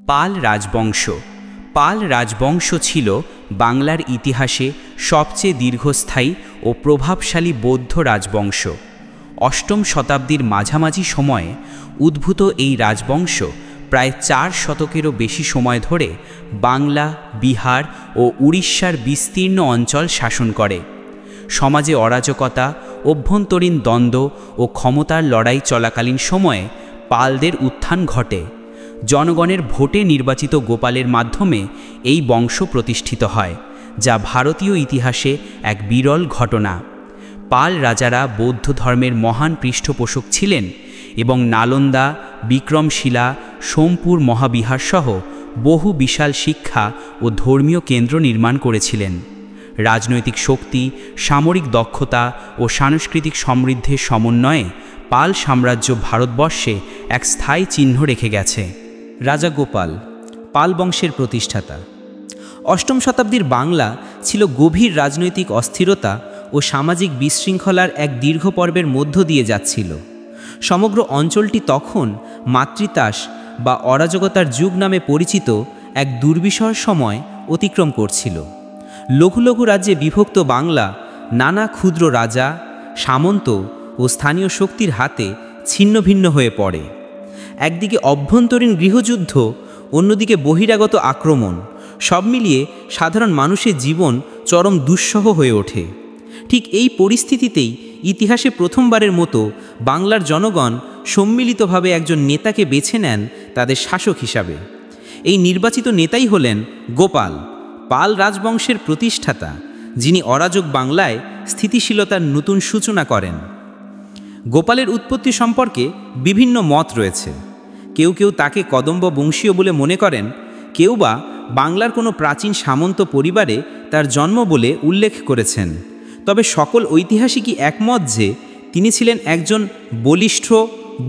পাল রাজবংশ। পাল রাজবংশ ছিল বাংলার ইতিহাসে সবচেয়ে দীর্ঘস্থায়ী ও প্রভাবশালী বৌদ্ধ রাজবংশ। অষ্টম শতাব্দীর মাঝামাঝি সময়ে উদ্ভূত এই রাজবংশ প্রায় 4 শতকেরও বেশি সময় ধরে বাংলা, বিহার ও উড়িষ্যার বিস্তীর্ণ অঞ্চল শাসন করে। সমাজে অরাজকতা, অভ্যন্তরীণ দ্বন্দ্ব ও ক্ষমতার লড়াই চলাকালীন সময়ে পালদের উত্থান ঘটে। জনগণের ভোটে নির্বাচিত গোপালের মাধ্যমে এই বংশ প্রতিষ্ঠিত হয়, যা ভারতীয় ইতিহাসে এক বিরল ঘটনা। পাল রাজারা বৌদ্ধ ধর্মের মহান পৃষ্ঠপোষক ছিলেন এবং নালন্দা, বিক্রমশিলা, সোমপুর মহাবিহার সহ বহু বিশাল শিক্ষা ও ধর্মীয় কেন্দ্র নির্মাণ করেছিলেন। রাজনৈতিক শক্তি, সামরিক দক্ষতা ও সাংস্কৃতিক সমৃদ্ধির সমন্বয়ে পাল সাম্রাজ্য ভারতবর্ষে এক স্থায়ী চিহ্ন রেখে গেছে। রাজা গোপাল, পাল বংশের প্রতিষ্ঠাতা। অষ্টম শতাব্দীর বাংলা ছিল গভীর রাজনৈতিক অস্থিরতা ও সামাজিক বিশৃঙ্খলার এক দীর্ঘ পর্বের মধ্য দিয়ে যাচ্ছিল। সমগ্র অঞ্চলটি তখন মাতৃতাস বা অরাজকতার যুগ নামে পরিচিত এক দুর্বিষহ সময় অতিক্রম করছিল। লঘু লঘু রাজ্যে বিভক্ত বাংলা নানা ক্ষুদ্র রাজা, সামন্ত ও স্থানীয় শক্তির হাতে ছিন্ন ভিন্ন হয়ে পড়ে। একদিকে অভ্যন্তরীণ গৃহযুদ্ধ, অন্যদিকে বহিরাগত আক্রমণ, সব মিলিয়ে সাধারণ মানুষের জীবন চরম দুঃসহ হয়ে ওঠে। ঠিক এই পরিস্থিতিতেই ইতিহাসে প্রথমবারের মতো বাংলার জনগণ সম্মিলিতভাবে একজন নেতাকে বেছে নেন তাদের শাসক হিসাবে। এই নির্বাচিত নেতাই হলেন গোপাল, পাল রাজবংশের প্রতিষ্ঠাতা, যিনি অরাজক বাংলায় স্থিতিশীলতার নতুন সূচনা করেন। গোপালের উৎপত্তি সম্পর্কে বিভিন্ন মত রয়েছে। কেউ কেউ তাকে কদম্ব বংশীয় বলে মনে করেন, কেউ বা বাংলার কোনো প্রাচীন সামন্ত পরিবারে তার জন্ম বলে উল্লেখ করেছেন। তবে সকল ঐতিহাসিকই একমত যে তিনি ছিলেন একজন বলিষ্ঠ,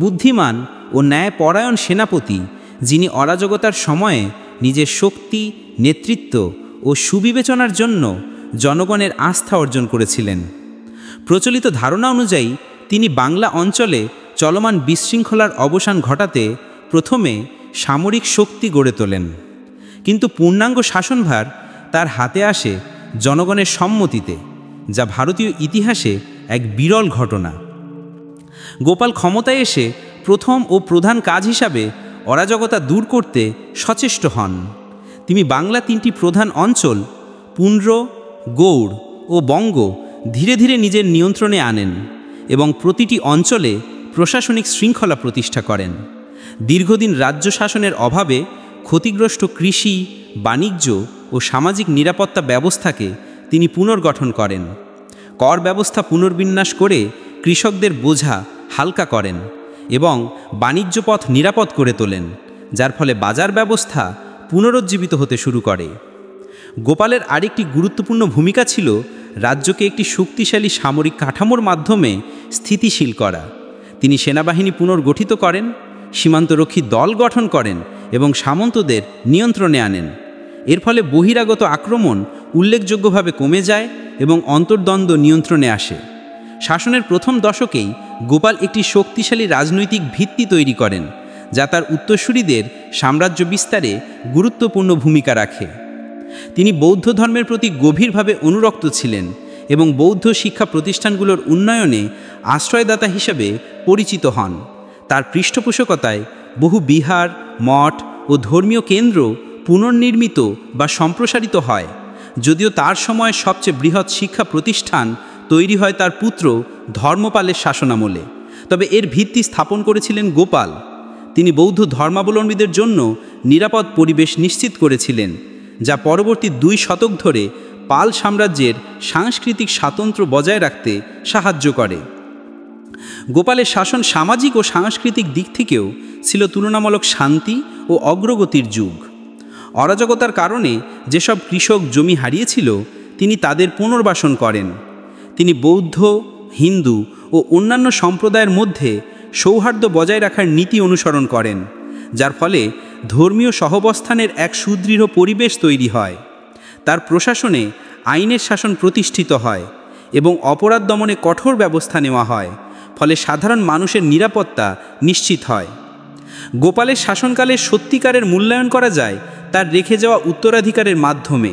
বুদ্ধিমান ও ন্যায়পরায়ণ সেনাপতি, যিনি অরাজকতার সময়ে নিজের শক্তি, নেতৃত্ব ও সুবিবেচনার জন্য জনগণের আস্থা অর্জন করেছিলেন। প্রচলিত ধারণা অনুযায়ী তিনি বাংলা অঞ্চলে চলমান বিশৃঙ্খলার অবসান ঘটাতে প্রথমে সামরিক শক্তি গড়ে তোলেন, কিন্তু পূর্ণাঙ্গ শাসনভার তার হাতে আসে জনগণের সম্মতিতে, যা ভারতীয় ইতিহাসে এক বিরল ঘটনা। গোপাল ক্ষমতায় এসে প্রথম ও প্রধান কাজ হিসাবে অরাজকতা দূর করতে সচেষ্ট হন। তিনি বাংলা 3টি প্রধান অঞ্চল পুন্ড্র, গৌড় ও বঙ্গ ধীরে ধীরে নিজের নিয়ন্ত্রণে আনেন এবং প্রতিটি অঞ্চলে প্রশাসনিক শৃঙ্খলা প্রতিষ্ঠা করেন। দীর্ঘদিন রাজ্য শাসনের অভাবে ক্ষতিগ্রস্ত কৃষি, বাণিজ্য ও সামাজিক নিরাপত্তা ব্যবস্থাকে তিনি পুনর্গঠন করেন। কর ব্যবস্থা পুনর্বিন্যাস করে কৃষকদের বোঝা হালকা করেন এবং বাণিজ্য পথ নিরাপদ করে তোলেন, যার ফলে বাজার ব্যবস্থা পুনরুজ্জীবিত হতে শুরু করে। গোপালের আরেকটি গুরুত্বপূর্ণ ভূমিকা ছিল রাজ্যকে একটি শক্তিশালী সামরিক কাঠামোর মাধ্যমে স্থিতিশীল করা। তিনি সেনাবাহিনী পুনর্গঠিত করেন, সীমান্তরক্ষী দল গঠন করেন এবং সামন্তদের নিয়ন্ত্রণে আনেন। এর ফলে বহিরাগত আক্রমণ উল্লেখযোগ্যভাবে কমে যায় এবং অন্তর্দ্বন্দ্ব নিয়ন্ত্রণে আসে। শাসনের প্রথম দশকেই গোপাল একটি শক্তিশালী রাজনৈতিক ভিত্তি তৈরি করেন, যা তার উত্তরসূরিদের সাম্রাজ্য বিস্তারে গুরুত্বপূর্ণ ভূমিকা রাখে। তিনি বৌদ্ধ ধর্মের প্রতি গভীরভাবে অনুরক্ত ছিলেন এবং বৌদ্ধ শিক্ষা প্রতিষ্ঠানগুলোর উন্নয়নে আশ্রয়দাতা হিসেবে পরিচিত হন। তার পৃষ্ঠপোষকতায় বহু বিহার, মঠ ও ধর্মীয় কেন্দ্র পুনর্নির্মিত বা সম্প্রসারিত হয়। যদিও তার সময় সবচেয়ে বৃহৎ শিক্ষা প্রতিষ্ঠান তৈরি হয় তার পুত্র ধর্মপালের শাসনামলে, তবে এর ভিত্তি স্থাপন করেছিলেন গোপাল। তিনি বৌদ্ধ ধর্মাবলম্বীদের জন্য নিরাপদ পরিবেশ নিশ্চিত করেছিলেন, যা পরবর্তী 2 শতক ধরে পাল সাম্রাজ্যের সাংস্কৃতিক স্বাতন্ত্র্য বজায় রাখতে সাহায্য করে। গোপালের শাসন সামাজিক ও সাংস্কৃতিক দিক থেকেও ছিল তুলনামূলক শান্তি ও অগ্রগতির যুগ। অরাজকতার কারণে যেসব কৃষক জমি হারিয়েছিল, তিনি তাদের পুনর্বাসন করেন। তিনি বৌদ্ধ, হিন্দু ও অন্যান্য সম্প্রদায়ের মধ্যে সৌহার্দ্য বজায় রাখার নীতি অনুসরণ করেন, যার ফলে ধর্মীয় সহাবস্থানের এক সুদৃঢ় পরিবেশ তৈরি হয়। তার প্রশাসনে আইনের শাসন প্রতিষ্ঠিত হয় এবং অপরাধ দমনে কঠোর ব্যবস্থা নেওয়া হয়, ফলে সাধারণ মানুষের নিরাপত্তা নিশ্চিত হয়। গোপালের শাসনকালের সত্যিকারের মূল্যায়ন করা যায় তার রেখে যাওয়া উত্তরাধিকারের মাধ্যমে।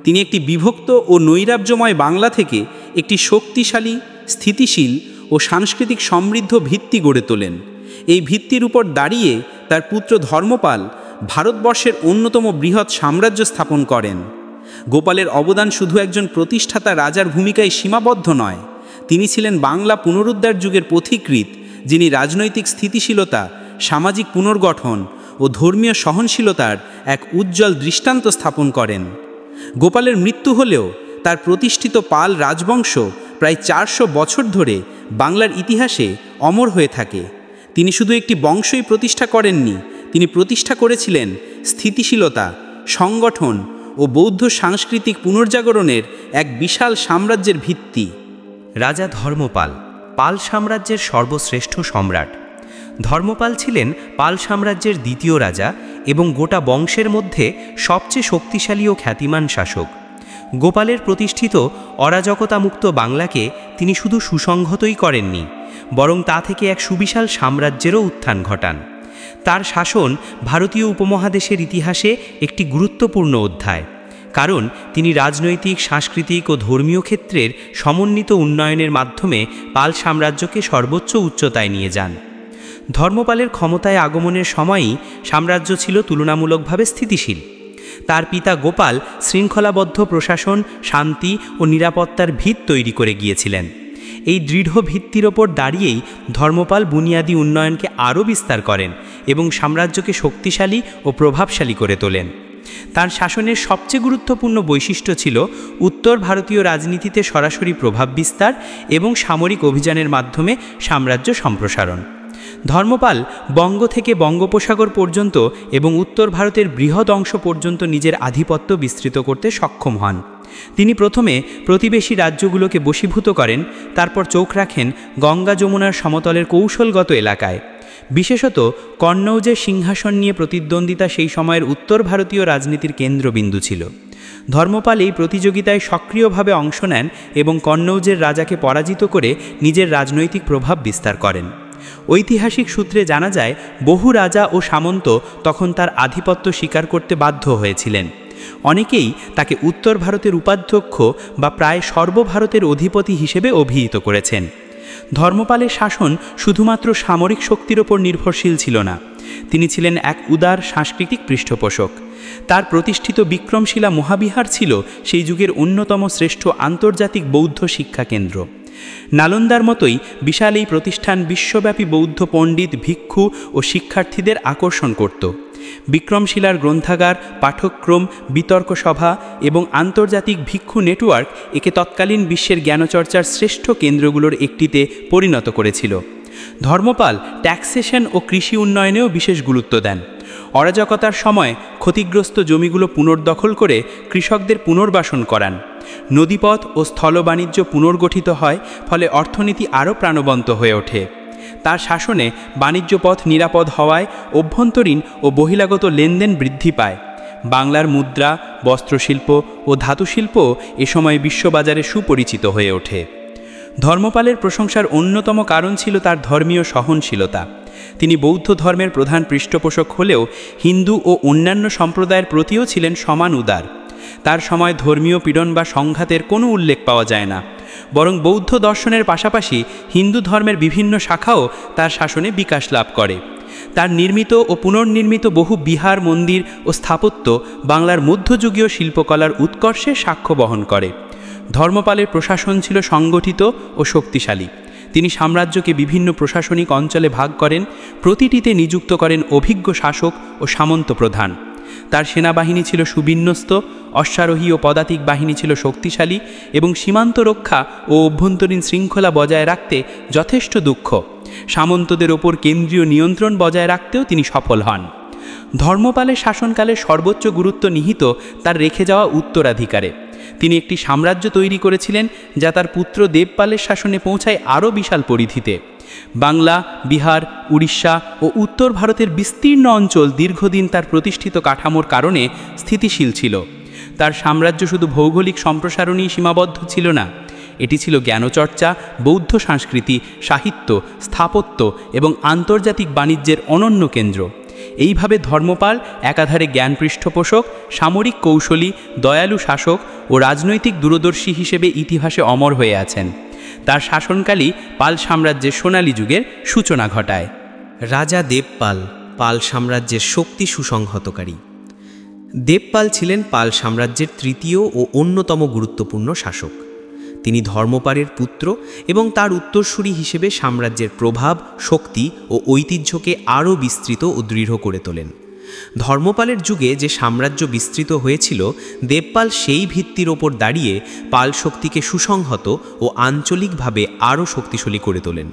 তিনি একটি বিভক্ত ও নৈরাজ্যময় বাংলা থেকে একটি শক্তিশালী, স্থিতিশীল ও সাংস্কৃতিক সমৃদ্ধ ভিত্তি গড়ে তোলেন। এই ভিত্তির উপর দাঁড়িয়ে তার পুত্র ধর্মপাল ভারতবর্ষের অন্যতম বৃহৎ সাম্রাজ্য স্থাপন করেন। গোপালের অবদান শুধু একজন প্রতিষ্ঠাতা রাজার ভূমিকায় সীমাবদ্ধ নয়, তিনি ছিলেন বাংলা পুনরুদ্ধার যুগের পথিকৃৎ, যিনি রাজনৈতিক স্থিতিশীলতা, সামাজিক পুনর্গঠন ও ধর্মীয় সহনশীলতার এক উজ্জ্বল দৃষ্টান্ত স্থাপন করেন। গোপালের মৃত্যু হলেও তার প্রতিষ্ঠিত পাল রাজবংশ প্রায় 400 বছর ধরে বাংলার ইতিহাসে অমর হয়ে থাকে। তিনি শুধু একটি বংশই প্রতিষ্ঠা করেননি, তিনি প্রতিষ্ঠা করেছিলেন স্থিতিশীলতা, সংগঠন ও বৌদ্ধ সাংস্কৃতিক পুনর্জাগরণের এক বিশাল সাম্রাজ্যের ভিত্তি। রাজা ধর্মপাল পাল সাম্রাজ্যের সর্বশ্রেষ্ঠ সম্রাট। ধর্মপাল ছিলেন পাল সাম্রাজ্যের দ্বিতীয় রাজা এবং গোটা বংশের মধ্যে সবচেয়ে শক্তিশালী ও খ্যাতিমান শাসক। গোপালের প্রতিষ্ঠিত অরাজকতামুক্ত বাংলাকে তিনি শুধু সুসংহতই করেননি, বরং তা থেকে এক সুবিশাল সাম্রাজ্যেরও উত্থান ঘটান। তার শাসন ভারতীয় উপমহাদেশের ইতিহাসে একটি গুরুত্বপূর্ণ অধ্যায়, কারণ তিনি রাজনৈতিক, সাংস্কৃতিক ও ধর্মীয় ক্ষেত্রের সমন্বিত উন্নয়নের মাধ্যমে পাল সাম্রাজ্যকে সর্বোচ্চ উচ্চতায় নিয়ে যান। ধর্মপালের ক্ষমতায় আগমনের সময়ই সাম্রাজ্য ছিল তুলনামূলকভাবে স্থিতিশীল। তার পিতা গোপাল শৃঙ্খলাবদ্ধ প্রশাসন, শান্তি ও নিরাপত্তার ভিত তৈরি করে গিয়েছিলেন। এই দৃঢ় ভিত্তির ওপর দাঁড়িয়েই ধর্মপাল বুনিয়াদী উন্নয়নকে আরও বিস্তার করেন এবং সাম্রাজ্যকে শক্তিশালী ও প্রভাবশালী করে তোলেন। তার শাসনের সবচেয়ে গুরুত্বপূর্ণ বৈশিষ্ট্য ছিল উত্তর ভারতীয় রাজনীতিতে সরাসরি প্রভাব বিস্তার এবং সামরিক অভিযানের মাধ্যমে সাম্রাজ্য সম্প্রসারণ। ধর্মপাল বঙ্গ থেকে বঙ্গোপসাগর পর্যন্ত এবং উত্তর ভারতের বৃহৎ অংশ পর্যন্ত নিজের আধিপত্য বিস্তৃত করতে সক্ষম হন। তিনি প্রথমে প্রতিবেশী রাজ্যগুলোকে বশীভূত করেন, তারপর চোখ রাখেন গঙ্গা যমুনার সমতলের কৌশলগত এলাকায়। বিশেষত কন্নৌজের সিংহাসন নিয়ে প্রতিদ্বন্দ্বিতা সেই সময়ের উত্তর ভারতীয় রাজনীতির কেন্দ্রবিন্দু ছিল। ধর্মপাল এই প্রতিযোগিতায় সক্রিয়ভাবে অংশ নেন এবং কন্নৌজের রাজাকে পরাজিত করে নিজের রাজনৈতিক প্রভাব বিস্তার করেন। ঐতিহাসিক সূত্রে জানা যায়, বহু রাজা ও সামন্ত তখন তার আধিপত্য স্বীকার করতে বাধ্য হয়েছিলেন। অনেকেই তাকে উত্তর ভারতের উপাধ্যক্ষ বা প্রায় সর্বভারতের অধিপতি হিসেবে অভিহিত করেছেন। ধর্মপালের শাসন শুধুমাত্র সামরিক শক্তির ওপর নির্ভরশীল ছিল না, তিনি ছিলেন এক উদার সাংস্কৃতিক পৃষ্ঠপোষক। তার প্রতিষ্ঠিত বিক্রমশিলা মহাবিহার ছিল সেই যুগের অন্যতম শ্রেষ্ঠ আন্তর্জাতিক বৌদ্ধ শিক্ষা কেন্দ্র। নালন্দার মতোই বিশাল এই প্রতিষ্ঠান বিশ্বব্যাপী বৌদ্ধ পণ্ডিত, ভিক্ষু ও শিক্ষার্থীদের আকর্ষণ করত। বিক্রমশিলার গ্রন্থাগার, পাঠক্রম, বিতর্ক সভা এবং আন্তর্জাতিক ভিক্ষু নেটওয়ার্ক একে তৎকালীন বিশ্বের জ্ঞানচর্চার শ্রেষ্ঠ কেন্দ্রগুলোর একটিতে পরিণত করেছিল। ধর্মপাল ট্যাক্সেশন ও কৃষি উন্নয়নেও বিশেষ গুরুত্ব দেন। অরাজকতার সময় ক্ষতিগ্রস্ত জমিগুলো পুনর্দখল করে কৃষকদের পুনর্বাসন করান। নদীপথ ও স্থল বাণিজ্য পুনর্গঠিত হয়, ফলে অর্থনীতি আরও প্রাণবন্ত হয়ে ওঠে। তার শাসনে বাণিজ্য পথ নিরাপদ হওয়ায় অভ্যন্তরীণ ও বহিরাগত লেনদেন বৃদ্ধি পায়। বাংলার মুদ্রা, বস্ত্রশিল্প ও ধাতুশিল্প এ সময় বিশ্ববাজারে সুপরিচিত হয়ে ওঠে। ধর্মপালের প্রশংসার অন্যতম কারণ ছিল তার ধর্মীয় সহনশীলতা। তিনি বৌদ্ধ ধর্মের প্রধান পৃষ্ঠপোষক হলেও হিন্দু ও অন্যান্য সম্প্রদায়ের প্রতিও ছিলেন সমান উদার। তার সময় ধর্মীয় পীড়ন বা সংঘাতের কোনো উল্লেখ পাওয়া যায় না, বরং বৌদ্ধ দর্শনের পাশাপাশি হিন্দু ধর্মের বিভিন্ন শাখাও তার শাসনে বিকাশ লাভ করে। তার নির্মিত ও পুনর্নির্মিত বহু বিহার, মন্দির ও স্থাপত্য বাংলার মধ্যযুগীয় শিল্পকলার উৎকর্ষের সাক্ষ্য বহন করে। ধর্মপালের প্রশাসন ছিল সংগঠিত ও শক্তিশালী। তিনি সাম্রাজ্যকে বিভিন্ন প্রশাসনিক অঞ্চলে ভাগ করেন, প্রতিটিতে নিযুক্ত করেন অভিজ্ঞ শাসক ও সামন্ত প্রধান। তার সেনাবাহিনী ছিল সুবিন্যস্ত, অশ্বারোহী ও পদাতিক বাহিনী ছিল শক্তিশালী এবং সীমান্ত রক্ষা ও অভ্যন্তরীণ শৃঙ্খলা বজায় রাখতে যথেষ্ট দক্ষ। সামন্তদের ওপর কেন্দ্রীয় নিয়ন্ত্রণ বজায় রাখতেও তিনি সফল হন। ধর্মপালের শাসনকালে সর্বোচ্চ গুরুত্ব নিহিত তার রেখে যাওয়া উত্তরাধিকারে। তিনি একটি সাম্রাজ্য তৈরি করেছিলেন যা তার পুত্র দেবপালের শাসনে পৌঁছায় আরও বিশাল পরিধিতে। বাংলা, বিহার, উড়িষ্যা ও উত্তর ভারতের বিস্তীর্ণ অঞ্চল দীর্ঘদিন তার প্রতিষ্ঠিত কাঠামোর কারণে স্থিতিশীল ছিল। তার সাম্রাজ্য শুধু ভৌগোলিক সম্প্রসারণেই সীমাবদ্ধ ছিল না, এটি ছিল জ্ঞানচর্চা, বৌদ্ধ সংস্কৃতি, সাহিত্য, স্থাপত্য এবং আন্তর্জাতিক বাণিজ্যের অনন্য কেন্দ্র। এইভাবে ধর্মপাল একাধারে জ্ঞান পৃষ্ঠপোষক, সামরিক কৌশলী, দয়ালু শাসক ও রাজনৈতিক দূরদর্শী হিসেবে ইতিহাসে অমর হয়ে আছেন। তার শাসনকালই পাল সাম্রাজ্যের সোনালী যুগের সূচনা ঘটায়। রাজা দেবপাল পাল সাম্রাজ্যের শক্তি সুসংহতকারী। দেবপাল ছিলেন পাল সাম্রাজ্যের তৃতীয় ও অন্যতম গুরুত্বপূর্ণ শাসক। তিনি ধর্মপালের পুত্র এবং তার উত্তরসূরি হিসেবে সাম্রাজ্যের প্রভাব, শক্তি ও ঐতিহ্যকে আরও বিস্তৃত ও দৃঢ় করে তোলেন। ধর্মপালের যুগে যে সাম্রাজ্য বিস্তৃত হয়েছিল, দেবপাল সেই ভিত্তির ওপর দাঁড়িয়ে পাল শক্তিকে সুসংহত ও আঞ্চলিকভাবে আরও শক্তিশালী করে তোলেন।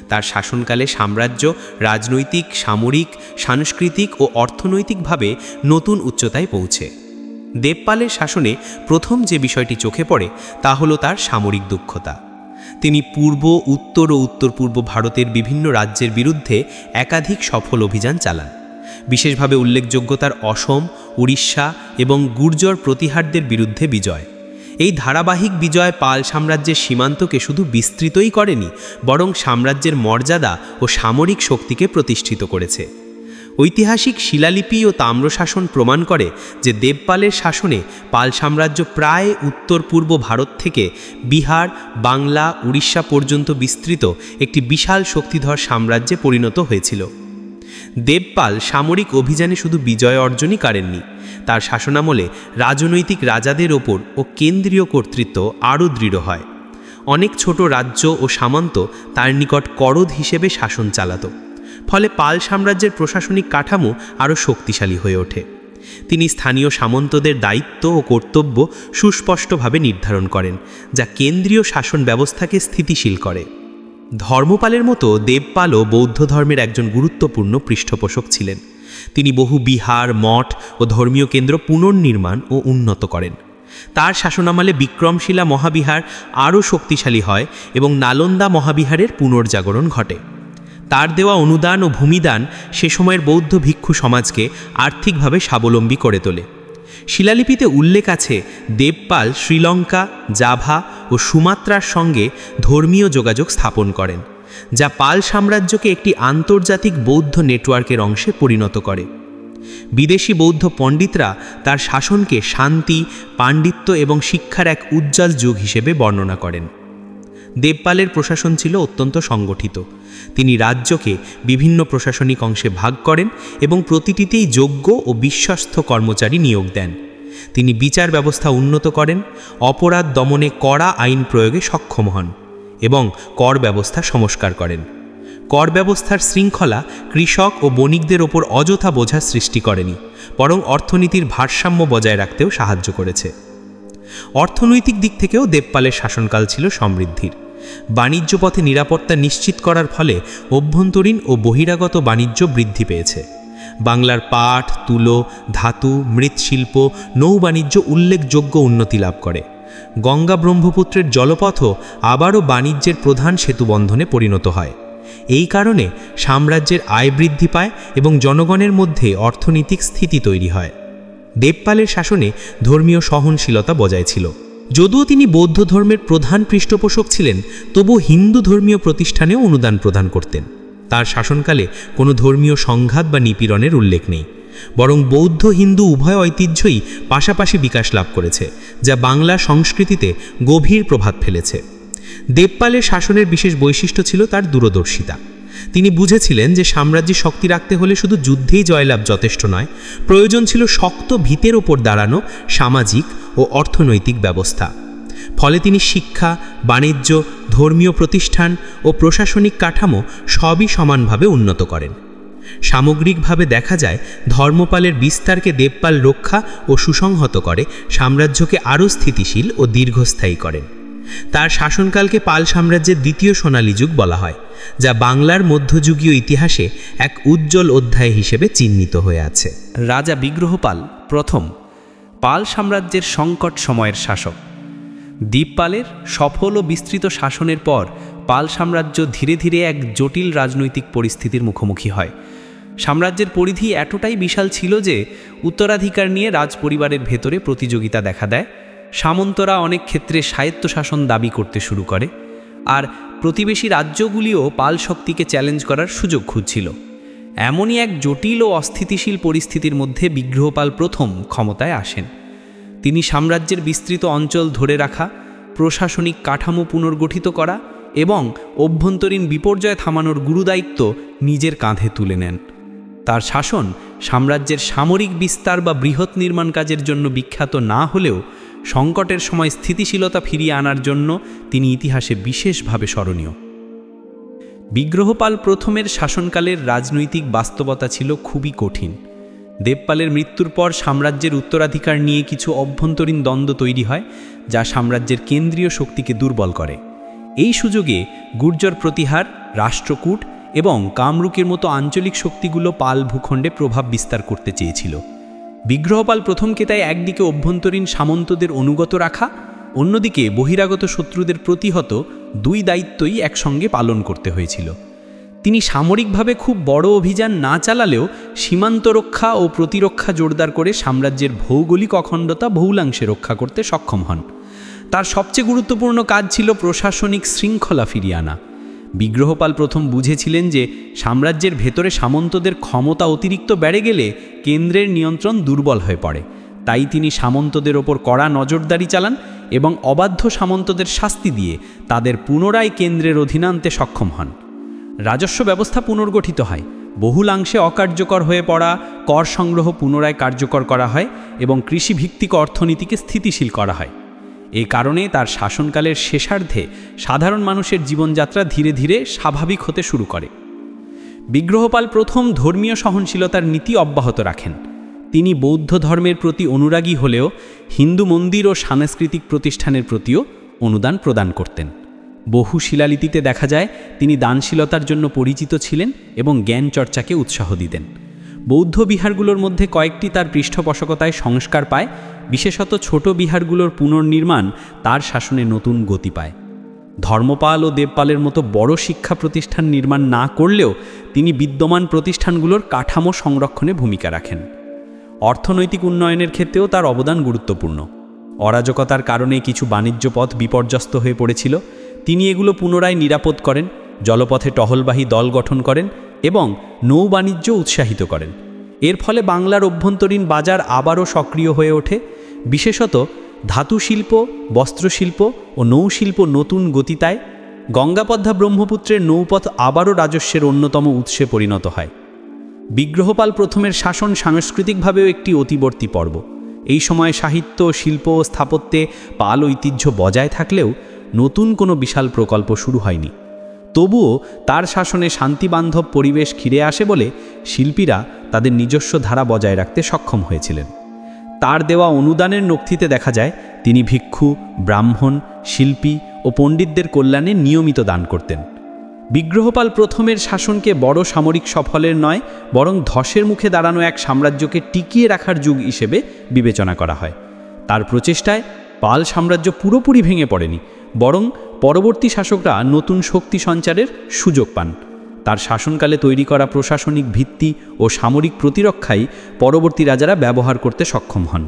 তার শাসনকালে সাম্রাজ্য রাজনৈতিক, সামরিক, সাংস্কৃতিক ও অর্থনৈতিকভাবে নতুন উচ্চতায় পৌঁছে। দেবপালের শাসনে প্রথম যে বিষয়টি চোখে পড়ে তা হল তার সামরিক দক্ষতা। তিনি পূর্ব, উত্তর ও উত্তর পূর্ব ভারতের বিভিন্ন রাজ্যের বিরুদ্ধে একাধিক সফল অভিযান চালান। বিশেষভাবে উল্লেখযোগ্য তার অসম, উড়িষ্যা এবং গুর্জর প্রতিহারদের বিরুদ্ধে বিজয়। এই ধারাবাহিক বিজয় পাল সাম্রাজ্যের সীমান্তকে শুধু বিস্তৃতই করেনি, বরং সাম্রাজ্যের মর্যাদা ও সামরিক শক্তিকে প্রতিষ্ঠিত করেছে। ঐতিহাসিক শিলালিপি ও তাম্রশাসন প্রমাণ করে যে দেবপালের শাসনে পাল সাম্রাজ্য প্রায় উত্তর পূর্ব ভারত থেকে বিহার, বাংলা, উড়িষ্যা পর্যন্ত বিস্তৃত একটি বিশাল শক্তিধর সাম্রাজ্যে পরিণত হয়েছিল। দেবপাল সামরিক অভিযানে শুধু বিজয় অর্জনই করেননি, তার শাসনামলে রাজনৈতিক রাজাদের ওপর ও কেন্দ্রীয় কর্তৃত্ব আরও দৃঢ় হয়। অনেক ছোট রাজ্য ও সামন্ত তার নিকট করদ হিসেবে শাসন চালাত। ফলে পাল সাম্রাজ্যের প্রশাসনিক কাঠামো আরও শক্তিশালী হয়ে ওঠে। তিনি স্থানীয় সামন্তদের দায়িত্ব ও কর্তব্য সুস্পষ্টভাবে নির্ধারণ করেন, যা কেন্দ্রীয় শাসন ব্যবস্থাকে স্থিতিশীল করে। ধর্মপালের মতো দেবপালও বৌদ্ধ ধর্মের একজন গুরুত্বপূর্ণ পৃষ্ঠপোষক ছিলেন। তিনি বহু বিহার, মঠ ও ধর্মীয় কেন্দ্র পুনর্নির্মাণ ও উন্নত করেন। তার শাসনামলে বিক্রমশিলা মহাবিহার আরও শক্তিশালী হয় এবং নালন্দা মহাবিহারের পুনর্জাগরণ ঘটে। তার দেওয়া অনুদান ও ভূমিদান সে সময়ের বৌদ্ধ ভিক্ষু সমাজকে আর্থিকভাবে স্বাবলম্বী করে তোলে। শিলালিপিতে উল্লেখ আছে, দেবপাল শ্রীলঙ্কা, জাভা ও সুমাত্রার সঙ্গে ধর্মীয় যোগাযোগ স্থাপন করেন, যা পাল সাম্রাজ্যকে একটি আন্তর্জাতিক বৌদ্ধ নেটওয়ার্কের অংশে পরিণত করে। বিদেশি বৌদ্ধ পণ্ডিতরা তার শাসনকে শান্তি, পাণ্ডিত্য এবং শিক্ষার এক উজ্জ্বল যুগ হিসেবে বর্ণনা করেন। দেবপালের প্রশাসন ছিল অত্যন্ত সংগঠিত। তিনি রাজ্যকে বিভিন্ন প্রশাসনিক অংশে ভাগ করেন এবং প্রতিটিতেই যোগ্য ও বিশ্বস্ত কর্মচারী নিয়োগ দেন। তিনি বিচার ব্যবস্থা উন্নত করেন, অপরাধ দমনে কড়া আইন প্রয়োগে সক্ষম হন এবং কর ব্যবস্থা সংস্কার করেন। কর ব্যবস্থার শৃঙ্খলা কৃষক ও বণিকদের ওপর অযথা বোঝা সৃষ্টি করেনি, বরং অর্থনীতির ভারসাম্য বজায় রাখতেও সাহায্য করেছে। অর্থনৈতিক দিক থেকেও দেবপালের শাসনকাল ছিল সমৃদ্ধির। বাণিজ্য পথে নিরাপত্তা নিশ্চিত করার ফলে অভ্যন্তরীণ ও বহিরাগত বাণিজ্য বৃদ্ধি পেয়েছে। বাংলার পাট, তুলো, ধাতু, মৃৎশিল্প, নৌবাণিজ্য উল্লেখযোগ্য উন্নতি লাভ করে। গঙ্গা ব্রহ্মপুত্রের জলপথও আবারও বাণিজ্যের প্রধান সেতুবন্ধনে পরিণত হয়। এই কারণে সাম্রাজ্যের আয় বৃদ্ধি পায় এবং জনগণের মধ্যে অর্থনৈতিক স্থিতি তৈরি হয়। দেবপালের শাসনে ধর্মীয় সহনশীলতা বজায় ছিল। যদিও তিনি বৌদ্ধ ধর্মের প্রধান পৃষ্ঠপোষক ছিলেন, তবু হিন্দু ধর্মীয় প্রতিষ্ঠানেও অনুদান প্রদান করতেন। তার শাসনকালে কোনো ধর্মীয় সংঘাত বা নিপীড়নের উল্লেখ নেই, বরং বৌদ্ধ হিন্দু উভয় ঐতিহ্যই পাশাপাশি বিকাশ লাভ করেছে, যা বাংলা সংস্কৃতিতে গভীর প্রভাব ফেলেছে। দেবপালের শাসনের বিশেষ বৈশিষ্ট্য ছিল তার দূরদর্শিতা। তিনি বুঝেছিলেন যে সাম্রাজ্যে শক্তি রাখতে হলে শুধু যুদ্ধেই জয়লাভ যথেষ্ট নয়, প্রয়োজন ছিল শক্ত ভিতের ওপর দাঁড়ানো সামাজিক ও অর্থনৈতিক ব্যবস্থা। ফলে তিনি শিক্ষা, বাণিজ্য, ধর্মীয় প্রতিষ্ঠান ও প্রশাসনিক কাঠামো সবই সমানভাবে উন্নত করেন। সামগ্রিকভাবে দেখা যায়, ধর্মপালের বিস্তারকে দেবপাল রক্ষা ও সুসংহত করে সাম্রাজ্যকে আরও স্থিতিশীল ও দীর্ঘস্থায়ী করেন। তার শাসনকালকে পাল সাম্রাজ্যের দ্বিতীয় সোনালী যুগ বলা হয়, যা বাংলার মধ্যযুগীয় ইতিহাসে এক উজ্জ্বল অধ্যায় হিসেবে চিহ্নিত হয়ে আছে। রাজা বিগ্রহপাল প্রথম পাল সাম্রাজ্যের সংকট সময়ের শাসক। দীপপালের সফল ও বিস্তৃত শাসনের পর পাল সাম্রাজ্য ধীরে ধীরে এক জটিল রাজনৈতিক পরিস্থিতির মুখোমুখি হয়। সাম্রাজ্যের পরিধি এতটাই বিশাল ছিল যে উত্তরাধিকার নিয়ে রাজপরিবারের ভেতরে প্রতিযোগিতা দেখা দেয়। সামন্তরা অনেক ক্ষেত্রে স্বায়ত্তশাসন দাবি করতে শুরু করে, আর প্রতিবেশী রাজ্যগুলিও পাল শক্তিকে চ্যালেঞ্জ করার সুযোগ খুঁজছিল। এমনই এক জটিল ও অস্থিতিশীল পরিস্থিতির মধ্যে বিগ্রহপাল প্রথম ক্ষমতায় আসেন। তিনি সাম্রাজ্যের বিস্তৃত অঞ্চল ধরে রাখা, প্রশাসনিক কাঠামো পুনর্গঠিত করা এবং অভ্যন্তরীণ বিপর্যয় থামানোর গুরুদায়িত্ব নিজের কাঁধে তুলে নেন। তার শাসন সাম্রাজ্যের সামরিক বিস্তার বা বৃহৎ নির্মাণ কাজের জন্য বিখ্যাত না হলেও সংকটের সময় স্থিতিশীলতা ফিরিয়ে আনার জন্য তিনি ইতিহাসে বিশেষভাবে স্মরণীয়। বিগ্রহপাল প্রথমের শাসনকালের রাজনৈতিক বাস্তবতা ছিল খুবই কঠিন। দেবপালের মৃত্যুর পর সাম্রাজ্যের উত্তরাধিকার নিয়ে কিছু অভ্যন্তরীণ দ্বন্দ্ব তৈরি হয়, যা সাম্রাজ্যের কেন্দ্রীয় শক্তিকে দুর্বল করে। এই সুযোগে গুর্জর প্রতিহার, রাষ্ট্রকূট এবং কামরূকের মতো আঞ্চলিক শক্তিগুলো পাল ভূখণ্ডে প্রভাব বিস্তার করতে চেয়েছিল। বিগ্রহপাল প্রথমকে তাই একদিকে অভ্যন্তরীণ সামন্তদের অনুগত রাখা, অন্যদিকে বহিরাগত শত্রুদের প্রতিহত দুই দায়িত্বই একসঙ্গে পালন করতে হয়েছিল। তিনি সামরিকভাবে খুব বড় অভিযান না চালালেও সীমান্ত রক্ষা ও প্রতিরক্ষা জোরদার করে সাম্রাজ্যের ভৌগোলিক অখণ্ডতা বহুলাংশে রক্ষা করতে সক্ষম হন। তার সবচেয়ে গুরুত্বপূর্ণ কাজ ছিল প্রশাসনিক শৃঙ্খলা ফিরিয়ে আনা। বিগ্রহপাল প্রথম বুঝেছিলেন যে সাম্রাজ্যের ভেতরে সামন্তদের ক্ষমতা অতিরিক্ত বেড়ে গেলে কেন্দ্রের নিয়ন্ত্রণ দুর্বল হয়ে পড়ে। তাই তিনি সামন্তদের ওপর কড়া নজরদারি চালান এবং অবাধ্য সামন্তদের শাস্তি দিয়ে তাদের পুনরায় কেন্দ্রের অধীনে আনতে সক্ষম হন। রাজস্ব ব্যবস্থা পুনর্গঠিত হয়, বহুলাংশে অকার্যকর হয়ে পড়া কর সংগ্রহ পুনরায় কার্যকর করা হয় এবং কৃষিভিত্তিক অর্থনীতিকে স্থিতিশীল করা হয়। এই কারণে তার শাসনকালের শেষার্ধে সাধারণ মানুষের জীবনযাত্রা ধীরে ধীরে স্বাভাবিক হতে শুরু করে। বিগ্রহপাল প্রথম ধর্মীয় সহনশীলতার নীতি অব্যাহত রাখেন। তিনি বৌদ্ধ ধর্মের প্রতি অনুরাগী হলেও হিন্দু মন্দির ও সাংস্কৃতিক প্রতিষ্ঠানের প্রতিও অনুদান প্রদান করতেন। বহু শিলালিপিতে দেখা যায় তিনি দানশীলতার জন্য পরিচিত ছিলেন এবং জ্ঞান চর্চাকে উৎসাহ দিতেন। বৌদ্ধ বিহারগুলোর মধ্যে কয়েকটি তার পৃষ্ঠপোষকতায় সংস্কার পায়, বিশেষত ছোট বিহারগুলোর পুনর্নির্মাণ তার শাসনে নতুন গতি পায়। ধর্মপাল ও দেবপালের মতো বড় শিক্ষা প্রতিষ্ঠান নির্মাণ না করলেও তিনি বিদ্যমান প্রতিষ্ঠানগুলোর কাঠামো সংরক্ষণে ভূমিকা রাখেন। অর্থনৈতিক উন্নয়নের ক্ষেত্রেও তার অবদান গুরুত্বপূর্ণ। অরাজকতার কারণে কিছু বাণিজ্য পথ বিপর্যস্ত হয়ে পড়েছিল। তিনি এগুলো পুনরায় নিরাপদ করেন, জলপথে টহলবাহী দল গঠন করেন এবং নৌ বাণিজ্য উৎসাহিত করেন। এর ফলে বাংলার অভ্যন্তরীণ বাজার আবারও সক্রিয় হয়ে ওঠে। বিশেষত ধাতু শিল্প, বস্ত্রশিল্প ও নৌশিল্প নতুন গতিতায়। গঙ্গাপদ্মা ব্রহ্মপুত্রের নৌপথ আবারও রাজস্বের অন্যতম উৎসে পরিণত হয়। বিগ্রহপাল প্রথমের শাসন সাংস্কৃতিকভাবেও একটি অতিবর্তী পর্ব। এই সময় সাহিত্য, শিল্প ও স্থাপত্যে পাল ঐতিহ্য বজায় থাকলেও নতুন কোনো বিশাল প্রকল্প শুরু হয়নি। তবুও তার শাসনে শান্তিবান্ধব পরিবেশ ঘিরে আসে বলে শিল্পীরা তাদের নিজস্ব ধারা বজায় রাখতে সক্ষম হয়েছিলেন। তার দেওয়া অনুদানের নথিতে দেখা যায় তিনি ভিক্ষু, ব্রাহ্মণ, শিল্পী ও পণ্ডিতদের কল্যাণে নিয়মিত দান করতেন। বিগ্রহপাল প্রথমের শাসনকে বড় সামরিক সফলের নয়, বরং ধসের মুখে দাঁড়ানো এক সাম্রাজ্যকে টিকিয়ে রাখার যুগ হিসেবে বিবেচনা করা হয়। তার প্রচেষ্টায় পাল সাম্রাজ্য পুরোপুরি ভেঙে পড়েনি, বরং পরবর্তী শাসকরা নতুন শক্তি সঞ্চারের সুযোগ পান। তার শাসনকালে তৈরি করা প্রশাসনিক ভিত্তি ও সামরিক প্রতিরক্ষাই পরবর্তী রাজারা ব্যবহার করতে সক্ষম হন।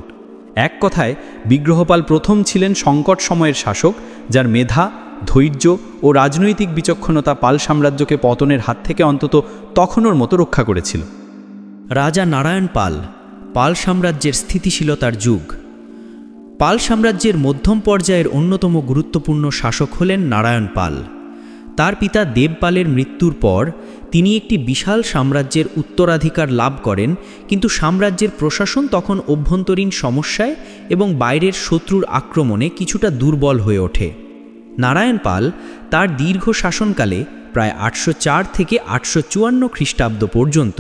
এক কথায় বিগ্রহপাল প্রথম ছিলেন সংকট সময়ের শাসক, যার মেধা, ধৈর্য ও রাজনৈতিক বিচক্ষণতা পাল সাম্রাজ্যকে পতনের হাত থেকে অন্তত তখনওর মতো রক্ষা করেছিল। রাজা নারায়ণ পাল, পাল সাম্রাজ্যের স্থিতিশীলতার যুগ। পাল সাম্রাজ্যের মধ্যম পর্যায়ের অন্যতম গুরুত্বপূর্ণ শাসক হলেন নারায়ণ পাল। তার পিতা দেবপালের মৃত্যুর পর তিনি একটি বিশাল সাম্রাজ্যের উত্তরাধিকার লাভ করেন, কিন্তু সাম্রাজ্যের প্রশাসন তখন অভ্যন্তরীণ সমস্যায় এবং বাইরের শত্রুর আক্রমণে কিছুটা দুর্বল হয়ে ওঠে। নারায়ণ পাল তার দীর্ঘ শাসনকালে প্রায় 804 থেকে 854 খ্রিস্টাব্দ পর্যন্ত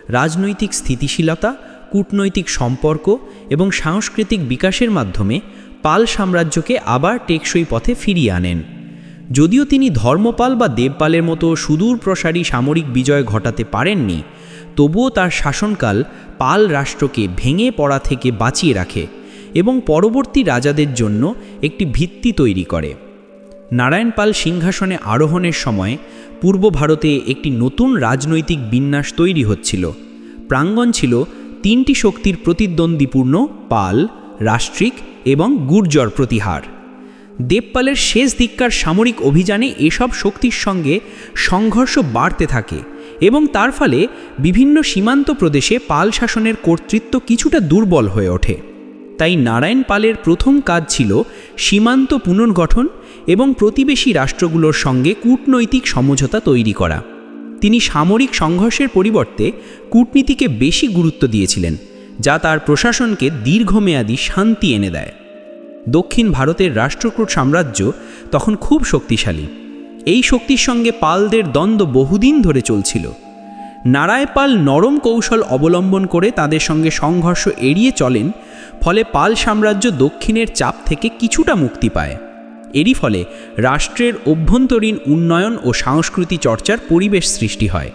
রাজনৈতিক স্থিতিশীলতা, কূটনৈতিক সম্পর্ক এবং সাংস্কৃতিক বিকাশের মাধ্যমে পাল সাম্রাজ্যকে আবার টেকসই পথে ফিরিয়ে আনেন। যদিও তিনি ধর্মপাল বা দেবপালের মতো সুদূর প্রসারী সামরিক বিজয় ঘটাতে পারেননি, তবুও তার শাসনকাল পাল রাষ্ট্রকে ভেঙে পড়া থেকে বাঁচিয়ে রাখে এবং পরবর্তী রাজাদের জন্য একটি ভিত্তি তৈরি করে। নারায়ণ পাল সিংহাসনে আরোহণের সময় পূর্ব ভারতে একটি নতুন রাজনৈতিক বিন্যাস তৈরি হচ্ছিল। প্রাঙ্গণ ছিল 3টি শক্তির প্রতিদ্বন্দ্বীপূর্ণ পাল, রাষ্ট্রিক এবং গুর্জর প্রতিহার। দেবপালের শেষ দিককার সামরিক অভিযানে এসব শক্তির সঙ্গে সংঘর্ষ বাড়তে থাকে এবং তার ফলে বিভিন্ন সীমান্ত প্রদেশে পাল শাসনের কর্তৃত্ব কিছুটা দুর্বল হয়ে ওঠে। তাই নারায়ণ পালের প্রথম কাজ ছিল সীমান্ত পুনর্গঠন এবং প্রতিবেশী রাষ্ট্রগুলোর সঙ্গে কূটনৈতিক সমঝোতা তৈরি করা। তিনি সামরিক সংঘর্ষের পরিবর্তে কূটনীতিকে বেশি গুরুত্ব দিয়েছিলেন, যা তার প্রশাসনকে দীর্ঘমেয়াদী শান্তি এনে দেয়। দক্ষিণ ভারতের রাষ্ট্রকূট সাম্রাজ্য তখন খুব শক্তিশালী। এই শক্তির সঙ্গে পালদের দ্বন্দ্ব বহুদিন ধরে চলছিল। নারায়ণ পাল নরম কৌশল অবলম্বন করে তাদের সঙ্গে সংঘর্ষ এড়িয়ে চলেন, ফলে পাল সাম্রাজ্য দক্ষিণের চাপ থেকে কিছুটা মুক্তি পায়। এরই ফলে রাষ্ট্রের অভ্যন্তরীণ উন্নয়ন ও সংস্কৃতি চর্চার পরিবেশ সৃষ্টি হয়।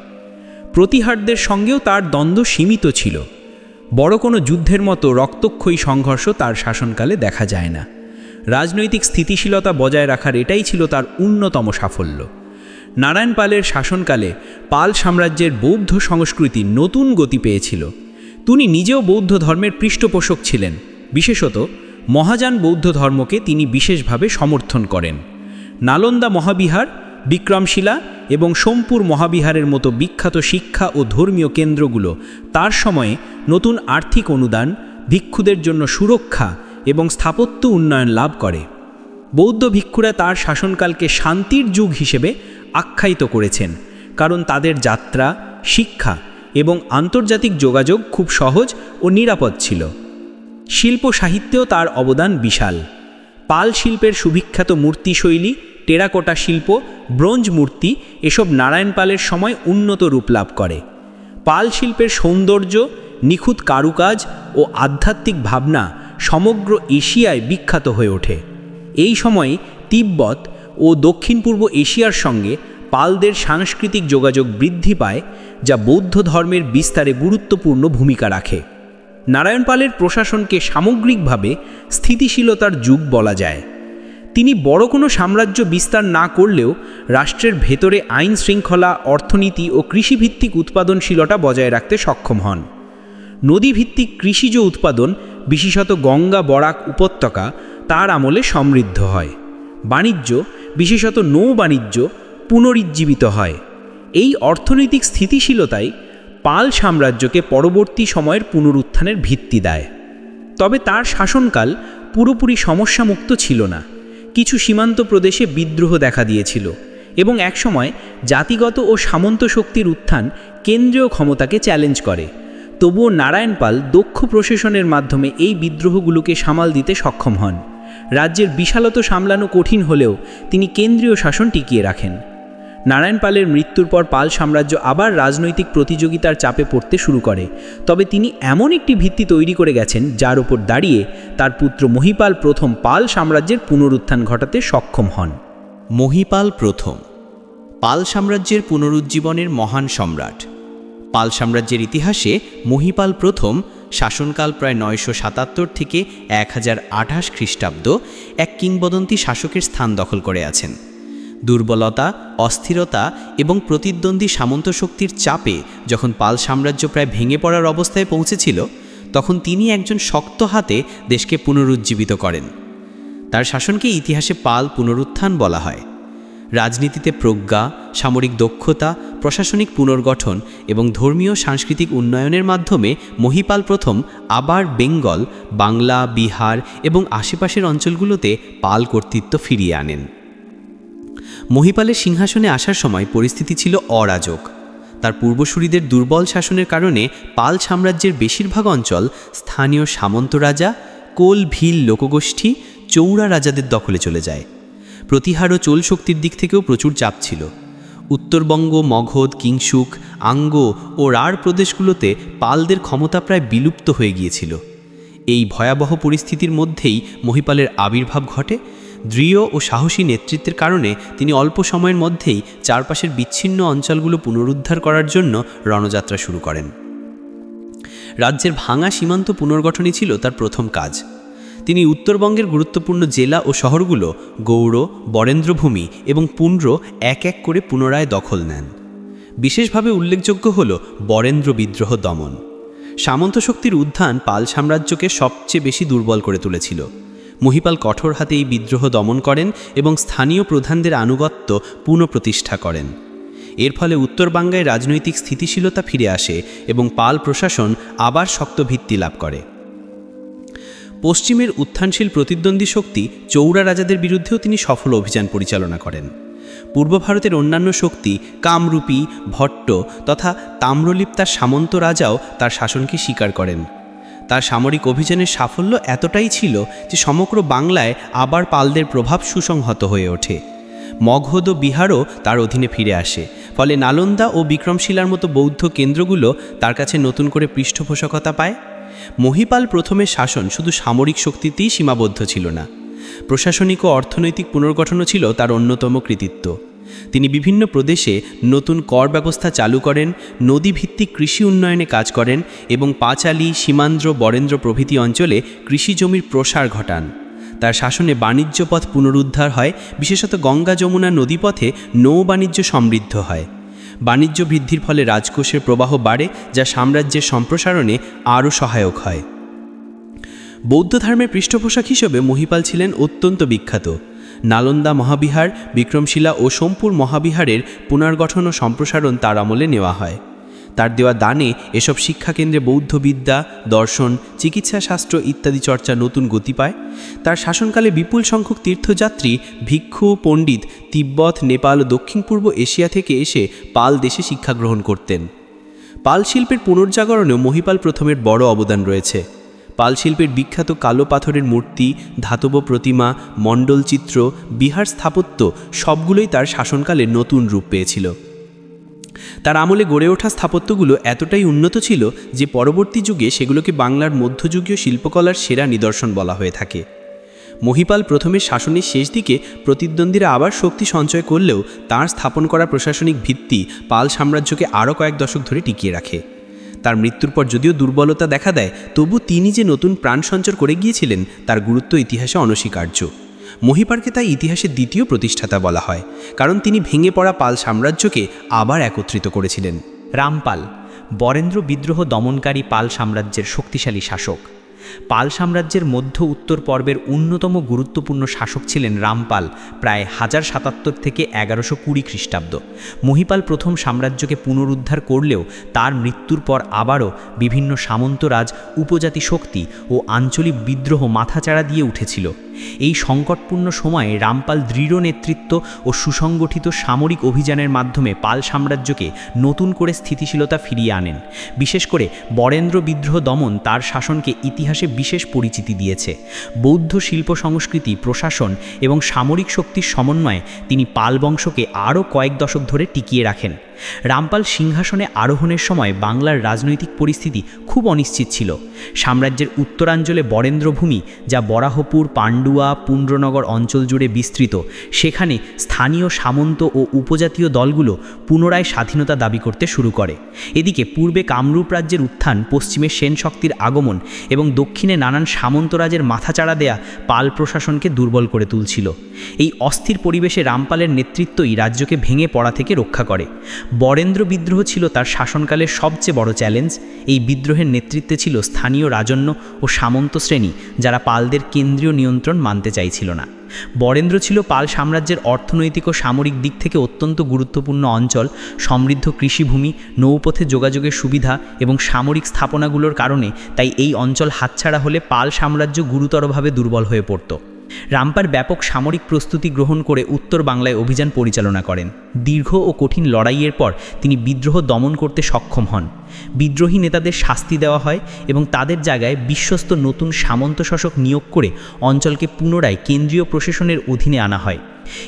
প্রতিহারদের সঙ্গেও তার দ্বন্দ্ব সীমিত ছিল। বড় কোনো যুদ্ধের মতো রক্তক্ষয়ী সংঘর্ষ তার শাসনকালে দেখা যায় না। রাজনৈতিক স্থিতিশীলতা বজায় রাখার এটাই ছিল তার অন্যতম সাফল্য। নারায়ণ পালের শাসনকালে পাল সাম্রাজ্যের বৌদ্ধ সংস্কৃতি নতুন গতি পেয়েছিল। তিনি নিজেও বৌদ্ধ ধর্মের পৃষ্ঠপোষক ছিলেন। বিশেষত মহাযান বৌদ্ধ ধর্মকে তিনি বিশেষভাবে সমর্থন করেন। নালন্দা মহাবিহার, বিক্রমশিলা এবং সোমপুর মহাবিহারের মতো বিখ্যাত শিক্ষা ও ধর্মীয় কেন্দ্রগুলো তার সময়ে নতুন আর্থিক অনুদান, ভিক্ষুদের জন্য সুরক্ষা এবং স্থাপত্য উন্নয়ন লাভ করে। বৌদ্ধ ভিক্ষুরা তার শাসনকালকে শান্তির যুগ হিসেবে আখ্যায়িত করেছেন, কারণ তাদের যাত্রা, শিক্ষা এবং আন্তর্জাতিক যোগাযোগ খুব সহজ ও নিরাপদ ছিল। শিল্প সাহিত্যেও তার অবদান বিশাল। পাল শিল্পের সুবিখ্যাত মূর্তিশৈলী, টেরাকোটা শিল্প, ব্রোঞ্জ মূর্তি এসব নারায়ণ পালের সময় উন্নত রূপ লাভ করে। পাল শিল্পের সৌন্দর্য, নিখুঁত কারুকাজ ও আধ্যাত্মিক ভাবনা সমগ্র এশিয়ায় বিখ্যাত হয়ে ওঠে। এই সময়ে তিব্বত ও দক্ষিণ পূর্ব এশিয়ার সঙ্গে পালদের সাংস্কৃতিক যোগাযোগ বৃদ্ধি পায়, যা বৌদ্ধ ধর্মের বিস্তারে গুরুত্বপূর্ণ ভূমিকা রাখে। নারায়ণ পালের প্রশাসনকে সামগ্রিকভাবে স্থিতিশীলতার যুগ বলা যায়। তিনি বড় কোনো সাম্রাজ্য বিস্তার না করলেও রাষ্ট্রের ভেতরে আইন শৃঙ্খলা, অর্থনীতি ও কৃষিভিত্তিক উৎপাদনশীলতা বজায় রাখতে সক্ষম হন। নদীভিত্তিক কৃষিজ উৎপাদন, বিশেষত গঙ্গা বরাক উপত্যকা, তার আমলে সমৃদ্ধ হয়। বাণিজ্য, বিশেষত নৌ বাণিজ্য পুনরুজ্জীবিত হয়। এই অর্থনৈতিক স্থিতিশীলতাই পাল সাম্রাজ্যকে পরবর্তী সময়ের পুনরুত্থানের ভিত্তি দেয়। তবে তার শাসনকাল পুরোপুরি সমস্যামুক্ত ছিল না। কিছু সীমান্ত প্রদেশে বিদ্রোহ দেখা দিয়েছিল এবং একসময় জাতিগত ও সামন্ত শক্তির উত্থান কেন্দ্রীয় ক্ষমতাকে চ্যালেঞ্জ করে। তবুও নারায়ণ পাল দক্ষ প্রশাসনের মাধ্যমে এই বিদ্রোহগুলোকে সামাল দিতে সক্ষম হন। রাজ্যের বিশালতা সামলানো কঠিন হলেও তিনি কেন্দ্রীয় শাসন টিকিয়ে রাখেন। নারায়ণ পালের মৃত্যুর পর পাল সাম্রাজ্য আবার রাজনৈতিক প্রতিযোগিতার চাপে পড়তে শুরু করে। তবে তিনি এমন একটি ভিত্তি তৈরি করে গেছেন, যার উপর দাঁড়িয়ে তার পুত্র মহিপাল প্রথম পাল সাম্রাজ্যের পুনরুত্থান ঘটাতে সক্ষম হন। মহিপাল প্রথম পাল সাম্রাজ্যের পুনরুজ্জীবনের মহান সম্রাট। পাল সাম্রাজ্যের ইতিহাসে মহিপাল প্রথম শাসনকাল প্রায় 977 থেকে 1028 খ্রিস্টাব্দ এক কিংবদন্তি শাসকের স্থান দখল করে আছেন। দুর্বলতা, অস্থিরতা এবং প্রতিদ্বন্দ্বী সামন্ত শক্তির চাপে যখন পাল সাম্রাজ্য প্রায় ভেঙে পড়ার অবস্থায় পৌঁছেছিল, তখন তিনি একজন শক্ত হাতে দেশকে পুনরুজ্জীবিত করেন। তার শাসনকে ইতিহাসে পাল পুনরুত্থান বলা হয়। রাজনীতিতে প্রজ্ঞা, সামরিক দক্ষতা, প্রশাসনিক পুনর্গঠন এবং ধর্মীয় সাংস্কৃতিক উন্নয়নের মাধ্যমে মহিপাল প্রথম আবার বেঙ্গল, বাংলা, বিহার এবং আশেপাশের অঞ্চলগুলোতে পাল কর্তৃত্ব ফিরিয়ে আনেন। মহিপালের সিংহাসনে আসার সময় পরিস্থিতি ছিল অরাজক। তার পূর্বসূরিদের দুর্বল শাসনের কারণে পাল সাম্রাজ্যের বেশিরভাগ অঞ্চল স্থানীয় সামন্ত রাজা, কোল ভিল লোকগোষ্ঠী, চৌড়া রাজাদের দখলে চলে যায়। প্রতিহার ও চোল শক্তির দিক থেকেও প্রচুর চাপ ছিল। উত্তরবঙ্গ, মগধ, কিংসুক, আঙ্গ ও রাঢ় প্রদেশগুলোতে পালদের ক্ষমতা প্রায় বিলুপ্ত হয়ে গিয়েছিল। এই ভয়াবহ পরিস্থিতির মধ্যেই মহিপালের আবির্ভাব ঘটে। দৃঢ় ও সাহসী নেতৃত্বের কারণে তিনি অল্প সময়ের মধ্যেই চারপাশের বিচ্ছিন্ন অঞ্চলগুলো পুনরুদ্ধার করার জন্য রণযাত্রা শুরু করেন। রাজ্যের ভাঙা সীমান্ত পুনর্গঠনই ছিল তার প্রথম কাজ। তিনি উত্তরবঙ্গের গুরুত্বপূর্ণ জেলা ও শহরগুলো গৌড়, বরেন্দ্রভূমি এবং পুন্ড্র এক এক করে পুনরায় দখল নেন। বিশেষভাবে উল্লেখযোগ্য হল বরেন্দ্র বিদ্রোহ দমন। সামন্ত শক্তির উত্থান পাল সাম্রাজ্যকে সবচেয়ে বেশি দুর্বল করে তুলেছিল। মহিপাল কঠোর হাতে এই বিদ্রোহ দমন করেন এবং স্থানীয় প্রধানদের আনুগত্য পুনঃপ্রতিষ্ঠা করেন। এর ফলে উত্তরবাংলায় রাজনৈতিক স্থিতিশীলতা ফিরে আসে এবং পাল প্রশাসন আবার শক্ত ভিত্তি লাভ করে। পশ্চিমের উত্থানশীল প্রতিদ্বন্দ্বী শক্তি চৌরা রাজাদের বিরুদ্ধেও তিনি সফল অভিযান পরিচালনা করেন। পূর্ব ভারতের অন্যান্য শক্তি কামরূপী, ভট্ট তথা তাম্রলিপ্তার সামন্ত রাজাও তার শাসনকে স্বীকার করেন। তার সামরিক অভিযানের সাফল্য এতটাই ছিল যে সমগ্র বাংলায় আবার পালদের প্রভাব সুসংহত হয়ে ওঠে। মগধ ও বিহারও তার অধীনে ফিরে আসে, ফলে নালন্দা ও বিক্রমশিলার মতো বৌদ্ধ কেন্দ্রগুলো তার কাছে নতুন করে পৃষ্ঠপোষকতা পায়। মহিপাল প্রথমের শাসন শুধু সামরিক শক্তিতেই সীমাবদ্ধ ছিল না, প্রশাসনিক ও অর্থনৈতিক পুনর্গঠনও ছিল তার অন্যতম কৃতিত্ব। তিনি বিভিন্ন প্রদেশে নতুন কর ব্যবস্থা চালু করেন, নদীভিত্তিক কৃষি উন্নয়নে কাজ করেন এবং পাঁচালী, সীমান্দ্র, বরেন্দ্র প্রভৃতি অঞ্চলে কৃষি জমির প্রসার ঘটান। তার শাসনে বাণিজ্য পথ পুনরুদ্ধার হয়, বিশেষত গঙ্গা যমুনা নদীপথে নৌ-বাণিজ্য সমৃদ্ধ হয়। বাণিজ্য বৃদ্ধির ফলে রাজকোষের প্রবাহ বাড়ে, যা সাম্রাজ্যের সম্প্রসারণে আরও সহায়ক হয়। বৌদ্ধ ধর্মের পৃষ্ঠপোষক হিসেবে মহিপাল ছিলেন অত্যন্ত বিখ্যাত। নালন্দা মহাবিহার, বিক্রমশিলা ও সোমপুর মহাবিহারের পুনর্গঠন ও সম্প্রসারণ তার আমলে নেওয়া হয়। তার দেওয়া দানে এসব শিক্ষাকেন্দ্রে বৌদ্ধবিদ্যা, দর্শন, চিকিৎসাশাস্ত্র ইত্যাদি চর্চা নতুন গতি পায়। তার শাসনকালে বিপুল সংখ্যক তীর্থযাত্রী, ভিক্ষু, পণ্ডিত তিব্বত, নেপাল ও দক্ষিণ পূর্ব এশিয়া থেকে এসে পাল দেশে শিক্ষা গ্রহণ করতেন। পাল শিল্পের পুনর্জাগরণেও মহিপাল প্রথমের বড় অবদান রয়েছে। পাল শিল্পের বিখ্যাত কালো পাথরের মূর্তি, ধাতব প্রতিমা, মণ্ডলচিত্র, বিহার স্থাপত্য সবগুলোই তার শাসনকালে নতুন রূপ পেয়েছিল। তার আমলে গড়ে ওঠা স্থাপত্যগুলো এতটাই উন্নত ছিল যে পরবর্তী যুগে সেগুলোকে বাংলার মধ্যযুগীয় শিল্পকলার সেরা নিদর্শন বলা হয়ে থাকে। মহিপাল প্রথমের শাসনের শেষ দিকে প্রতিদ্বন্দ্বীরা আবার শক্তি সঞ্চয় করলেও তাঁর স্থাপন করা প্রশাসনিক ভিত্তি পাল সাম্রাজ্যকে আরও কয়েক দশক ধরে টিকিয়ে রাখে। তার মৃত্যুর পর যদিও দুর্বলতা দেখা দেয়, তবু তিনি যে নতুন প্রাণ সঞ্চার করে গিয়েছিলেন তার গুরুত্ব ইতিহাসে অনস্বীকার্য। মহিপালকে তাই ইতিহাসের দ্বিতীয় প্রতিষ্ঠাতা বলা হয়, কারণ তিনি ভেঙে পড়া পাল সাম্রাজ্যকে আবার একত্রিত করেছিলেন। রামপাল বরেন্দ্র বিদ্রোহ দমনকারী পাল সাম্রাজ্যের শক্তিশালী শাসক। পাল সাম্রাজ্যের মধ্য উত্তর পর্বের অন্যতম গুরুত্বপূর্ণ শাসক ছিলেন রামপাল, প্রায় 1077 থেকে 1120 খ্রিস্টাব্দ। মহিপাল প্রথম সাম্রাজ্যকে পুনরুদ্ধার করলেও তার মৃত্যুর পর আবারও বিভিন্ন সামন্তরাজ, উপজাতি শক্তি ও আঞ্চলিক বিদ্রোহ মাথাচাড়া দিয়ে উঠেছিল। এই সংকটপূর্ণ সময়ে রামপাল দৃঢ় নেতৃত্ব ও সুসংগঠিত সামরিক অভিযানের মাধ্যমে পাল সাম্রাজ্যকে নতুন করে স্থিতিশীলতা ফিরিয়ে আনেন। বিশেষ করে বরেন্দ্র বিদ্রোহ দমন তার শাসনকে ইতিহাসে বিশেষ পরিচিতি দিয়েছে। বৌদ্ধ শিল্প সংস্কৃতি, প্রশাসন এবং সামরিক শক্তির সমন্বয়ে তিনি পাল বংশকে আরও কয়েক দশক ধরে টিকিয়ে রাখেন। রামপাল সিংহাসনে আরোহণের সময় বাংলার রাজনৈতিক পরিস্থিতি খুব অনিশ্চিত ছিল। সাম্রাজ্যের উত্তরাঞ্চলে বরেন্দ্রভূমি, যা বরাহপুর, পান্ডুয়া, পুণ্ড্রনগর অঞ্চল জুড়ে বিস্তৃত, সেখানে স্থানীয় সামন্ত ও উপজাতীয় দলগুলো পুনরায় স্বাধীনতা দাবি করতে শুরু করে। এদিকে পূর্বে কামরূপ রাজ্যের উত্থান, পশ্চিমে সেন শক্তির আগমন এবং দক্ষিণে নানান সামন্তরাজের মাথাচাড়া দেয়া পাল প্রশাসনকে দুর্বল করে তুলছিল। এই অস্থির পরিবেশে রামপালের নেতৃত্বই রাজ্যকে ভেঙে পড়া থেকে রক্ষা করে। বরেন্দ্র বিদ্রোহ ছিল তার শাসনকালের সবচেয়ে বড় চ্যালেঞ্জ। এই বিদ্রোহের নেতৃত্বে ছিল স্থানীয় রাজন্য ও সামন্ত শ্রেণী, যারা পালদের কেন্দ্রীয় নিয়ন্ত্রণ মানতে চাইছিল না। বরেন্দ্র ছিল পাল সাম্রাজ্যের অর্থনৈতিক ও সামরিক দিক থেকে অত্যন্ত গুরুত্বপূর্ণ অঞ্চল। সমৃদ্ধ কৃষিভূমি, নৌপথে যোগাযোগের সুবিধা এবং সামরিক স্থাপনাগুলোর কারণে তাই এই অঞ্চল হাতছাড়া হলে পাল সাম্রাজ্য গুরুতরভাবে দুর্বল হয়ে পড়ত। রামপাল ব্যাপক সামরিক প্রস্তুতি গ্রহণ করে উত্তর বাংলায় অভিযান পরিচালনা করেন। দীর্ঘ ও কঠিন লড়াইয়ের পর তিনি বিদ্রোহ দমন করতে সক্ষম হন। বিদ্রোহী নেতাদের শাস্তি দেওয়া হয় এবং তাদের জায়গায় বিশ্বস্ত নতুন সামন্ত শাসক নিয়োগ করে অঞ্চলকে পুনরায় কেন্দ্রীয় প্রশাসনের অধীনে আনা হয়।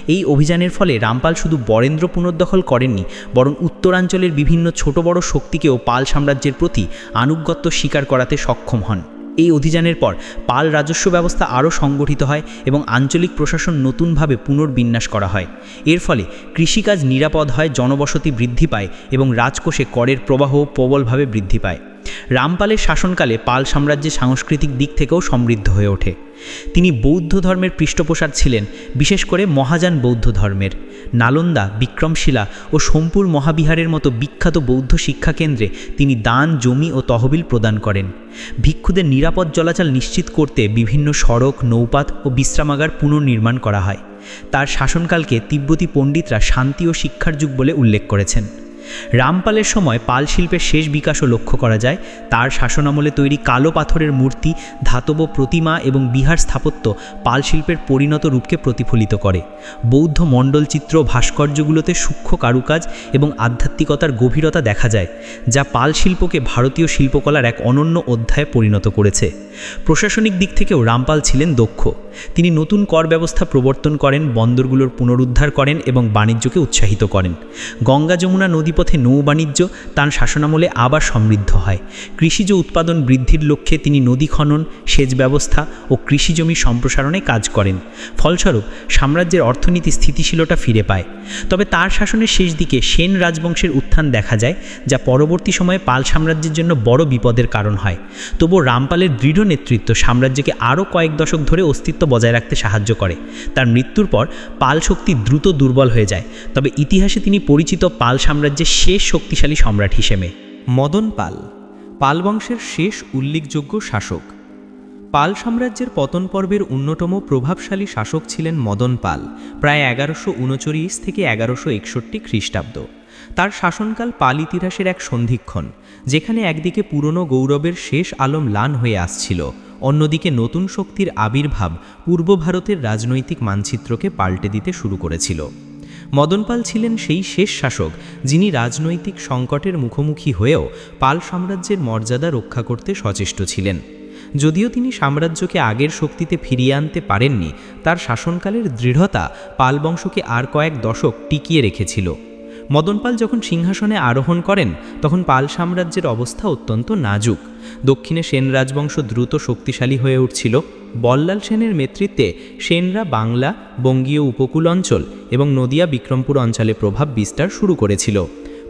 এই অভিযানের ফলে রামপাল শুধু বরেন্দ্র পুনর্দখল করেননি, বরং উত্তরাঞ্চলের বিভিন্ন ছোট বড় শক্তিকেও পাল সাম্রাজ্যের প্রতি আনুগত্য স্বীকার করাতে সক্ষম হন। এই অভিযানের পর পাল রাজস্ব ব্যবস্থা আরও সংগঠিত হয় এবং আঞ্চলিক প্রশাসন নতুনভাবে পুনর্বিন্যাস করা হয়। এর ফলে কৃষিকাজ নিরাপদ হয়, জনবসতি বৃদ্ধি পায় এবং রাজকোষে করের প্রবাহ প্রবলভাবে বৃদ্ধি পায়। রামপালের শাসনকালে পাল সাম্রাজ্যের সাংস্কৃতিক দিক থেকেও সমৃদ্ধ হয়ে ওঠে। তিনি বৌদ্ধ ধর্মের পৃষ্ঠপোষক ছিলেন, বিশেষ করে মহাযান বৌদ্ধ ধর্মের। নালন্দা, বিক্রমশিলা ও সোমপুর মহাবিহারের মতো বিখ্যাত বৌদ্ধ শিক্ষাকেন্দ্রে তিনি দান, জমি ও তহবিল প্রদান করেন। ভিক্ষুদের নিরাপদ চলাচল নিশ্চিত করতে বিভিন্ন সড়ক, নৌপাত ও বিশ্রামাগার পুনর্নির্মাণ করা হয়। তার শাসনকালকে তিব্বতী পণ্ডিতরা শান্তি ও শিক্ষার যুগ বলে উল্লেখ করেছেন। রামপালের সময় পাল শিল্পের শেষ বিকাশও লক্ষ্য করা যায়। তার শাসনামলে তৈরি কালো পাথরের মূর্তি, ধাতব প্রতিমা এবং বিহার স্থাপত্য পাল শিল্পের পরিণত রূপকে প্রতিফলিত করে। বৌদ্ধ মণ্ডলচিত্র ভাস্কর্যগুলোতে সূক্ষ্ম কারুকাজ এবং আধ্যাত্মিকতার গভীরতা দেখা যায়, যা পাল শিল্পকে ভারতীয় শিল্পকলার এক অনন্য অধ্যায়ে পরিণত করেছে। প্রশাসনিক দিক থেকেও রামপাল ছিলেন দক্ষ। তিনি নতুন কর ব্যবস্থা প্রবর্তন করেন, বন্দরগুলোর পুনরুদ্ধার করেন এবং বাণিজ্যকে উৎসাহিত করেন। গঙ্গা যমুনা নদীপথে নৌ বাণিজ্য তাঁর শাসনামলে আবার সমৃদ্ধ হয়। কৃষিজ উৎপাদন বৃদ্ধির লক্ষ্যে তিনি নদী খনন, সেচ ব্যবস্থা ও কৃষিজমি সম্প্রসারণে কাজ করেন। ফলস্বরূপ সাম্রাজ্যের অর্থনীতি স্থিতিশীলতা ফিরে পায়। তবে তার শাসনের শেষ দিকে সেন রাজবংশের উত্থান দেখা যায়, যা পরবর্তী সময়ে পাল সাম্রাজ্যের জন্য বড় বিপদের কারণ হয়। তবুও রামপালের দৃঢ় নেতৃত্ব সাম্রাজ্যকে আরও কয়েক দশক ধরে অস্তিত্ব বজায় রাখতে সাহায্য করে। তার মৃত্যুর পর পাল শক্তি দ্রুত দুর্বল হয়ে যায়, তবে ইতিহাসে তিনি পরিচিত পাল সাম্রাজ্যের শেষ শক্তিশালী সম্রাট হিসেবে। মদন পাল, পাল বংশের শেষ উল্লেখযোগ্য শাসক। পাল সাম্রাজ্যের পতন পর্বের অন্যতম প্রভাবশালী শাসক ছিলেন মদন পাল, প্রায় 1139 থেকে 1161 খ্রিস্টাব্দ। তার শাসনকাল পাল ইতিহাসের এক সন্ধিক্ষণ, যেখানে একদিকে পুরনো গৌরবের শেষ আলম ম্লান হয়ে আসছিল, অন্যদিকে নতুন শক্তির আবির্ভাব পূর্ব ভারতের রাজনৈতিক মানচিত্রকে পাল্টে দিতে শুরু করেছিল। মদন পাল ছিলেন সেই শেষ শাসক যিনি রাজনৈতিক সংকটের মুখোমুখি হয়েও পাল সাম্রাজ্যের মর্যাদা রক্ষা করতে সচেষ্ট ছিলেন। যদিও তিনি সাম্রাজ্যকে আগের শক্তিতে ফিরিয়ে আনতে পারেননি, তার শাসনকালের দৃঢ়তা পাল বংশকে আর কয়েক দশক টিকিয়ে রেখেছিল। মদন পাল যখন সিংহাসনে আরোহণ করেন, তখন পাল সাম্রাজ্যের অবস্থা অত্যন্ত নাজুক। দক্ষিণে সেন রাজবংশ দ্রুত শক্তিশালী হয়ে উঠছিল। বল্লাল সেনের নেতৃত্বে সেনরা বাংলা, বঙ্গীয় উপকূল অঞ্চল এবং নদিয়া, বিক্রমপুর অঞ্চলে প্রভাব বিস্তার শুরু করেছিল।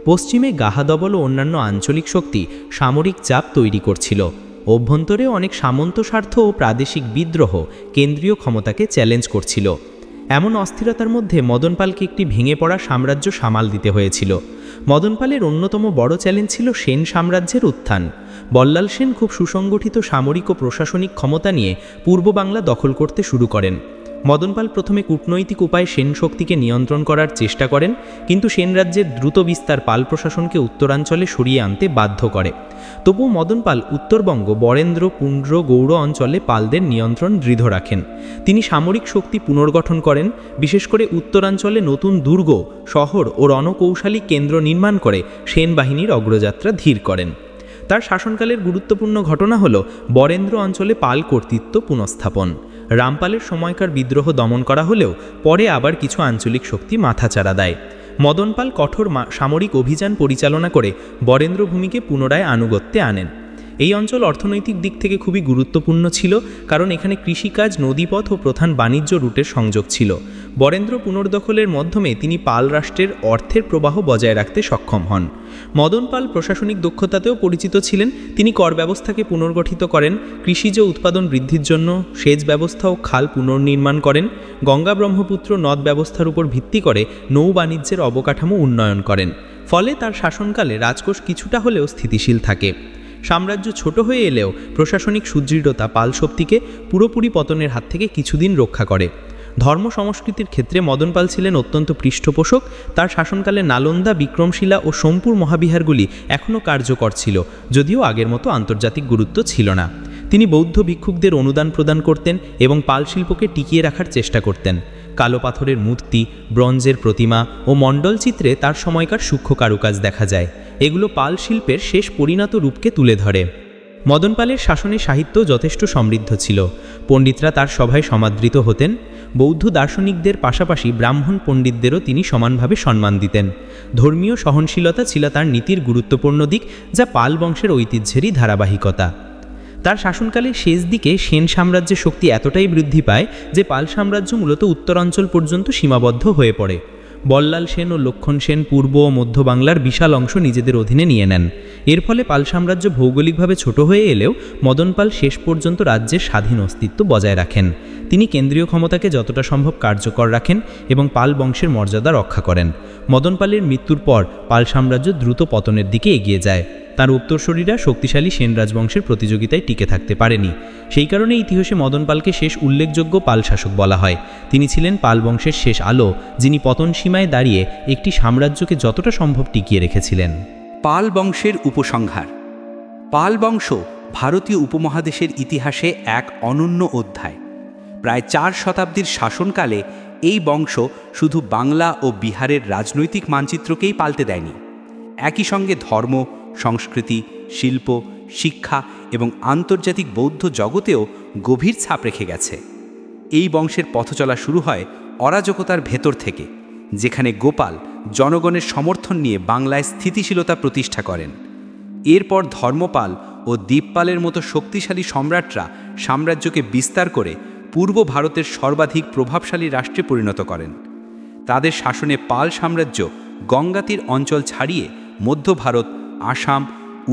পশ্চিমে গাহাদবল ও অন্যান্য আঞ্চলিক শক্তি সামরিক চাপ তৈরি করছিল। অভ্যন্তরে অনেক সামন্ত স্বার্থ ও প্রাদেশিক বিদ্রোহ কেন্দ্রীয় ক্ষমতাকে চ্যালেঞ্জ করছিল। এমন অস্থিরতার মধ্যে মদন পালকে একটি ভেঙে পড়া সাম্রাজ্য সামাল দিতে হয়েছিল। মদন পালের অন্যতম বড় চ্যালেঞ্জ ছিল সেন সাম্রাজ্যের উত্থান। বল্লাল সেন খুব সুসংগঠিত সামরিক ও প্রশাসনিক ক্ষমতা নিয়ে পূর্ব বাংলা দখল করতে শুরু করেন। মদন পাল প্রথমে কূটনৈতিক উপায়ে সেন শক্তিকে নিয়ন্ত্রণ করার চেষ্টা করেন, কিন্তু সেন রাজ্যের দ্রুত বিস্তার পাল প্রশাসনকে উত্তরাঞ্চলে সরিয়ে আনতে বাধ্য করে। তবুও মদন পাল উত্তরবঙ্গ, বরেন্দ্র, পুন্ড্র, গৌড় অঞ্চলে পালদের নিয়ন্ত্রণ দৃঢ় রাখেন। তিনি সামরিক শক্তি পুনর্গঠন করেন, বিশেষ করে উত্তরাঞ্চলে নতুন দুর্গ, শহর ও রণকৌশলী কেন্দ্র নির্মাণ করে সেন বাহিনীর অগ্রযাত্রা ধীর করেন। তার শাসনকালের গুরুত্বপূর্ণ ঘটনা হল বরেন্দ্র অঞ্চলে পাল কর্তৃত্ব পুনঃস্থাপন। রামপালের সময়কার বিদ্রোহ দমন করা হলেও পরে আবার কিছু আঞ্চলিক শক্তি মাথাচাড়া দেয়। মদন পাল কঠোর সামরিক অভিযান পরিচালনা করে বরেন্দ্র ভূমিকে পুনরায় আনুগত্যে আনেন। এই অঞ্চল অর্থনৈতিক দিক থেকে খুবই গুরুত্বপূর্ণ ছিল, কারণ এখানে কৃষিকাজ, নদীপথ ও প্রধান বাণিজ্য রুটের সংযোগ ছিল। বরেন্দ্র পুনর্দখলের মাধ্যমে তিনি পাল রাষ্ট্রের অর্থের প্রবাহ বজায় রাখতে সক্ষম হন। মদন পাল প্রশাসনিক দক্ষতাতেও পরিচিত ছিলেন। তিনি কর ব্যবস্থাকে পুনর্গঠিত করেন, কৃষিজ উৎপাদন বৃদ্ধির জন্য সেচ ব্যবস্থা ও খাল পুনর্নির্মাণ করেন, গঙ্গা ব্রহ্মপুত্র নদ ব্যবস্থার উপর ভিত্তি করে নৌ বাণিজ্যের অবকাঠামো উন্নয়ন করেন। ফলে তার শাসনকালে রাজকোষ কিছুটা হলেও স্থিতিশীল থাকে। সাম্রাজ্য ছোট হয়ে এলেও প্রশাসনিক সুদৃঢ়তা পাল শক্তিকে পুরোপুরি পতনের হাত থেকে কিছুদিন রক্ষা করে। ধর্ম সংস্কৃতির ক্ষেত্রে মদন পাল ছিলেন অত্যন্ত পৃষ্ঠপোষক। তার শাসনকালে নালন্দা, বিক্রমশিলা ও সোমপুর মহাবিহারগুলি এখনও কার্যকর ছিল, যদিও আগের মতো আন্তর্জাতিক গুরুত্ব ছিল না। তিনি বৌদ্ধ ভিক্ষুকদের অনুদান প্রদান করতেন এবং পাল শিল্পকে টিকিয়ে রাখার চেষ্টা করতেন। কালো পাথরের মূর্তি, ব্রোঞ্জের প্রতিমা ও মণ্ডলচিত্রে তার সময়কার সূক্ষ্ম কারুকাজ দেখা যায়। এগুলো পাল শিল্পের শেষ পরিণত রূপকে তুলে ধরে। মদন পালের শাসনে সাহিত্য যথেষ্ট সমৃদ্ধ ছিল। পণ্ডিতরা তার সভায় সমাদৃত হতেন। বৌদ্ধ দার্শনিকদের পাশাপাশি ব্রাহ্মণ পণ্ডিতদেরও তিনি সমানভাবে সম্মান দিতেন। ধর্মীয় সহনশীলতা ছিল তার নীতির গুরুত্বপূর্ণ দিক, যা পাল বংশের ঐতিহ্যেরই ধারাবাহিকতা। তার শাসনকালের শেষ দিকে সেন সাম্রাজ্যের শক্তি এতটাই বৃদ্ধি পায় যে পাল সাম্রাজ্য মূলত উত্তরাঞ্চল পর্যন্ত সীমাবদ্ধ হয়ে পড়ে। বল্লাল সেন ও লক্ষণ সেন পূর্ব ও মধ্য বাংলার বিশাল অংশ নিজেদের অধীনে নিয়ে নেন। এর ফলে পাল সাম্রাজ্য ভৌগোলিকভাবে ছোট হয়ে এলেও মদন পাল শেষ পর্যন্ত রাজ্যের স্বাধীন অস্তিত্ব বজায় রাখেন। তিনি কেন্দ্রীয় ক্ষমতাকে যতটা সম্ভব কার্যকর রাখেন এবং পাল বংশের মর্যাদা রক্ষা করেন। মদন পালের মৃত্যুর পর পাল সাম্রাজ্য দ্রুত পতনের দিকে এগিয়ে যায়। তার উত্তরসূরিরা শক্তিশালী সেন রাজবংশের প্রতিযোগিতায় টিকে থাকতে পারেনি। সেই কারণে ইতিহাসে মদন পালকে শেষ উল্লেখযোগ্য পাল শাসক বলা হয়। তিনি ছিলেন পাল বংশের শেষ আলো, যিনি পতন সীমায় দাঁড়িয়ে একটি সাম্রাজ্যকে যতটা সম্ভব টিকিয়ে রেখেছিলেন। পাল বংশের উপসংহার। পাল বংশ ভারতীয় উপমহাদেশের ইতিহাসে এক অনন্য অধ্যায়। প্রায় 4 শতাব্দীর শাসনকালে এই বংশ শুধু বাংলা ও বিহারের রাজনৈতিক মানচিত্রকেই পাল্টে দেয়নি, একই সঙ্গে ধর্ম, সংস্কৃতি, শিল্প, শিক্ষা এবং আন্তর্জাতিক বৌদ্ধ জগতেও গভীর ছাপ রেখে গেছে। এই বংশের পথচলা শুরু হয় অরাজকতার ভেতর থেকে, যেখানে গোপাল জনগণের সমর্থন নিয়ে বাংলায় স্থিতিশীলতা প্রতিষ্ঠা করেন। এরপর ধর্মপাল ও দীপপালের মতো শক্তিশালী সম্রাটরা সাম্রাজ্যকে বিস্তার করে পূর্ব ভারতের সর্বাধিক প্রভাবশালী রাষ্ট্রে পরিণত করেন। তাদের শাসনে পাল সাম্রাজ্য গঙ্গা তীর অঞ্চল ছাড়িয়ে মধ্য ভারত, আসাম,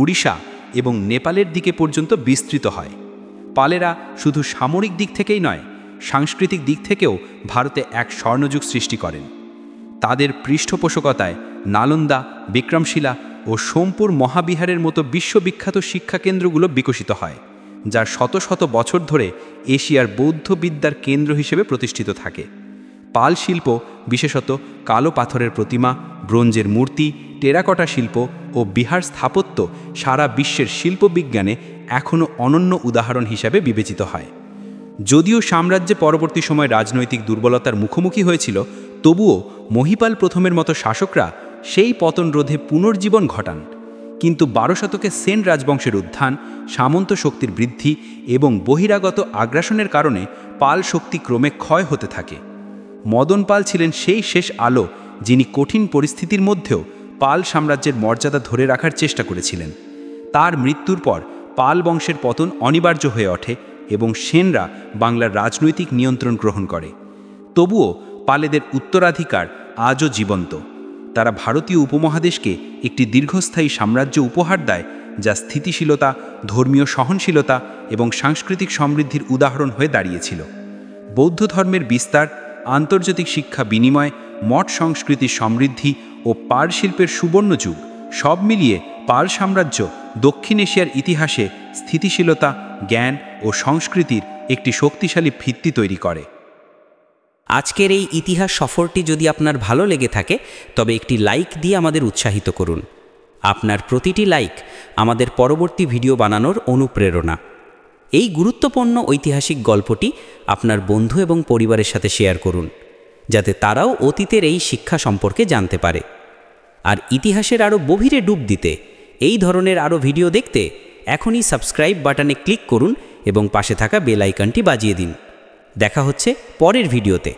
উড়িষ্যা এবং নেপালের দিকে পর্যন্ত বিস্তৃত হয়। পালেরা শুধু সামরিক দিক থেকেই নয়, সাংস্কৃতিক দিক থেকেও ভারতে এক স্বর্ণযুগ সৃষ্টি করেন। তাদের পৃষ্ঠপোষকতায় নালন্দা, বিক্রমশিলা ও সোমপুর মহাবিহারের মতো বিশ্ববিখ্যাত শিক্ষাকেন্দ্রগুলো বিকশিত হয়, যা শত শত বছর ধরে এশিয়ার বৌদ্ধ বিদ্যার কেন্দ্র হিসেবে প্রতিষ্ঠিত থাকে। পাল শিল্প, বিশেষত কালো পাথরের প্রতিমা, ব্রোঞ্জের মূর্তি, টেরাকোটা শিল্প ও বিহার স্থাপত্য সারা বিশ্বের শিল্পবিজ্ঞানে এখনও অনন্য উদাহরণ হিসাবে বিবেচিত হয়। যদিও সাম্রাজ্যে পরবর্তী সময় রাজনৈতিক দুর্বলতার মুখোমুখি হয়েছিল, তবুও মহিপাল প্রথমের মতো শাসকরা সেই পতন রোধে পুনর্জীবন ঘটান। কিন্তু 12 শতকে সেন রাজবংশের উত্থান, সামন্ত শক্তির বৃদ্ধি এবং বহিরাগত আগ্রাসনের কারণে পাল শক্তি ক্রমে ক্ষয় হতে থাকে। মদন পাল ছিলেন সেই শেষ আলো, যিনি কঠিন পরিস্থিতির মধ্যেও পাল সাম্রাজ্যের মর্যাদা ধরে রাখার চেষ্টা করেছিলেন। তার মৃত্যুর পর পাল বংশের পতন অনিবার্য হয়ে ওঠে এবং সেনরা বাংলার রাজনৈতিক নিয়ন্ত্রণ গ্রহণ করে। তবুও পালেদের উত্তরাধিকার আজও জীবন্ত। তারা ভারতীয় উপমহাদেশকে একটি দীর্ঘস্থায়ী সাম্রাজ্য উপহার দেয়, যা স্থিতিশীলতা, ধর্মীয় সহনশীলতা এবং সাংস্কৃতিক সমৃদ্ধির উদাহরণ হয়ে দাঁড়িয়েছিল। বৌদ্ধ ধর্মের বিস্তার, আন্তর্জাতিক শিক্ষা বিনিময়, মঠ সংস্কৃতির সমৃদ্ধি ও পাল শিল্পের সুবর্ণ যুগ সব মিলিয়ে পাল সাম্রাজ্য দক্ষিণ এশিয়ার ইতিহাসে স্থিতিশীলতা, জ্ঞান ও সংস্কৃতির একটি শক্তিশালী ভিত্তি তৈরি করে। আজকের এই ইতিহাস সফরটি যদি আপনার ভালো লেগে থাকে, তবে একটি লাইক দিয়ে আমাদের উৎসাহিত করুন। আপনার প্রতিটি লাইক আমাদের পরবর্তী ভিডিও বানানোর অনুপ্রেরণা। এই গুরুত্বপূর্ণ ঐতিহাসিক গল্পটি আপনার বন্ধু এবং পরিবারের সাথে শেয়ার করুন, যাতে তারাও অতীতের এই শিক্ষা সম্পর্কে জানতে পারে। আর ইতিহাসের আরও গভীরে ডুব দিতে, এই ধরনের আরও ভিডিও দেখতে এখনই সাবস্ক্রাইব বাটনে ক্লিক করুন এবং পাশে থাকা বেল আইকনটি বাজিয়ে দিন। দেখা হচ্ছে পরের ভিডিওতে।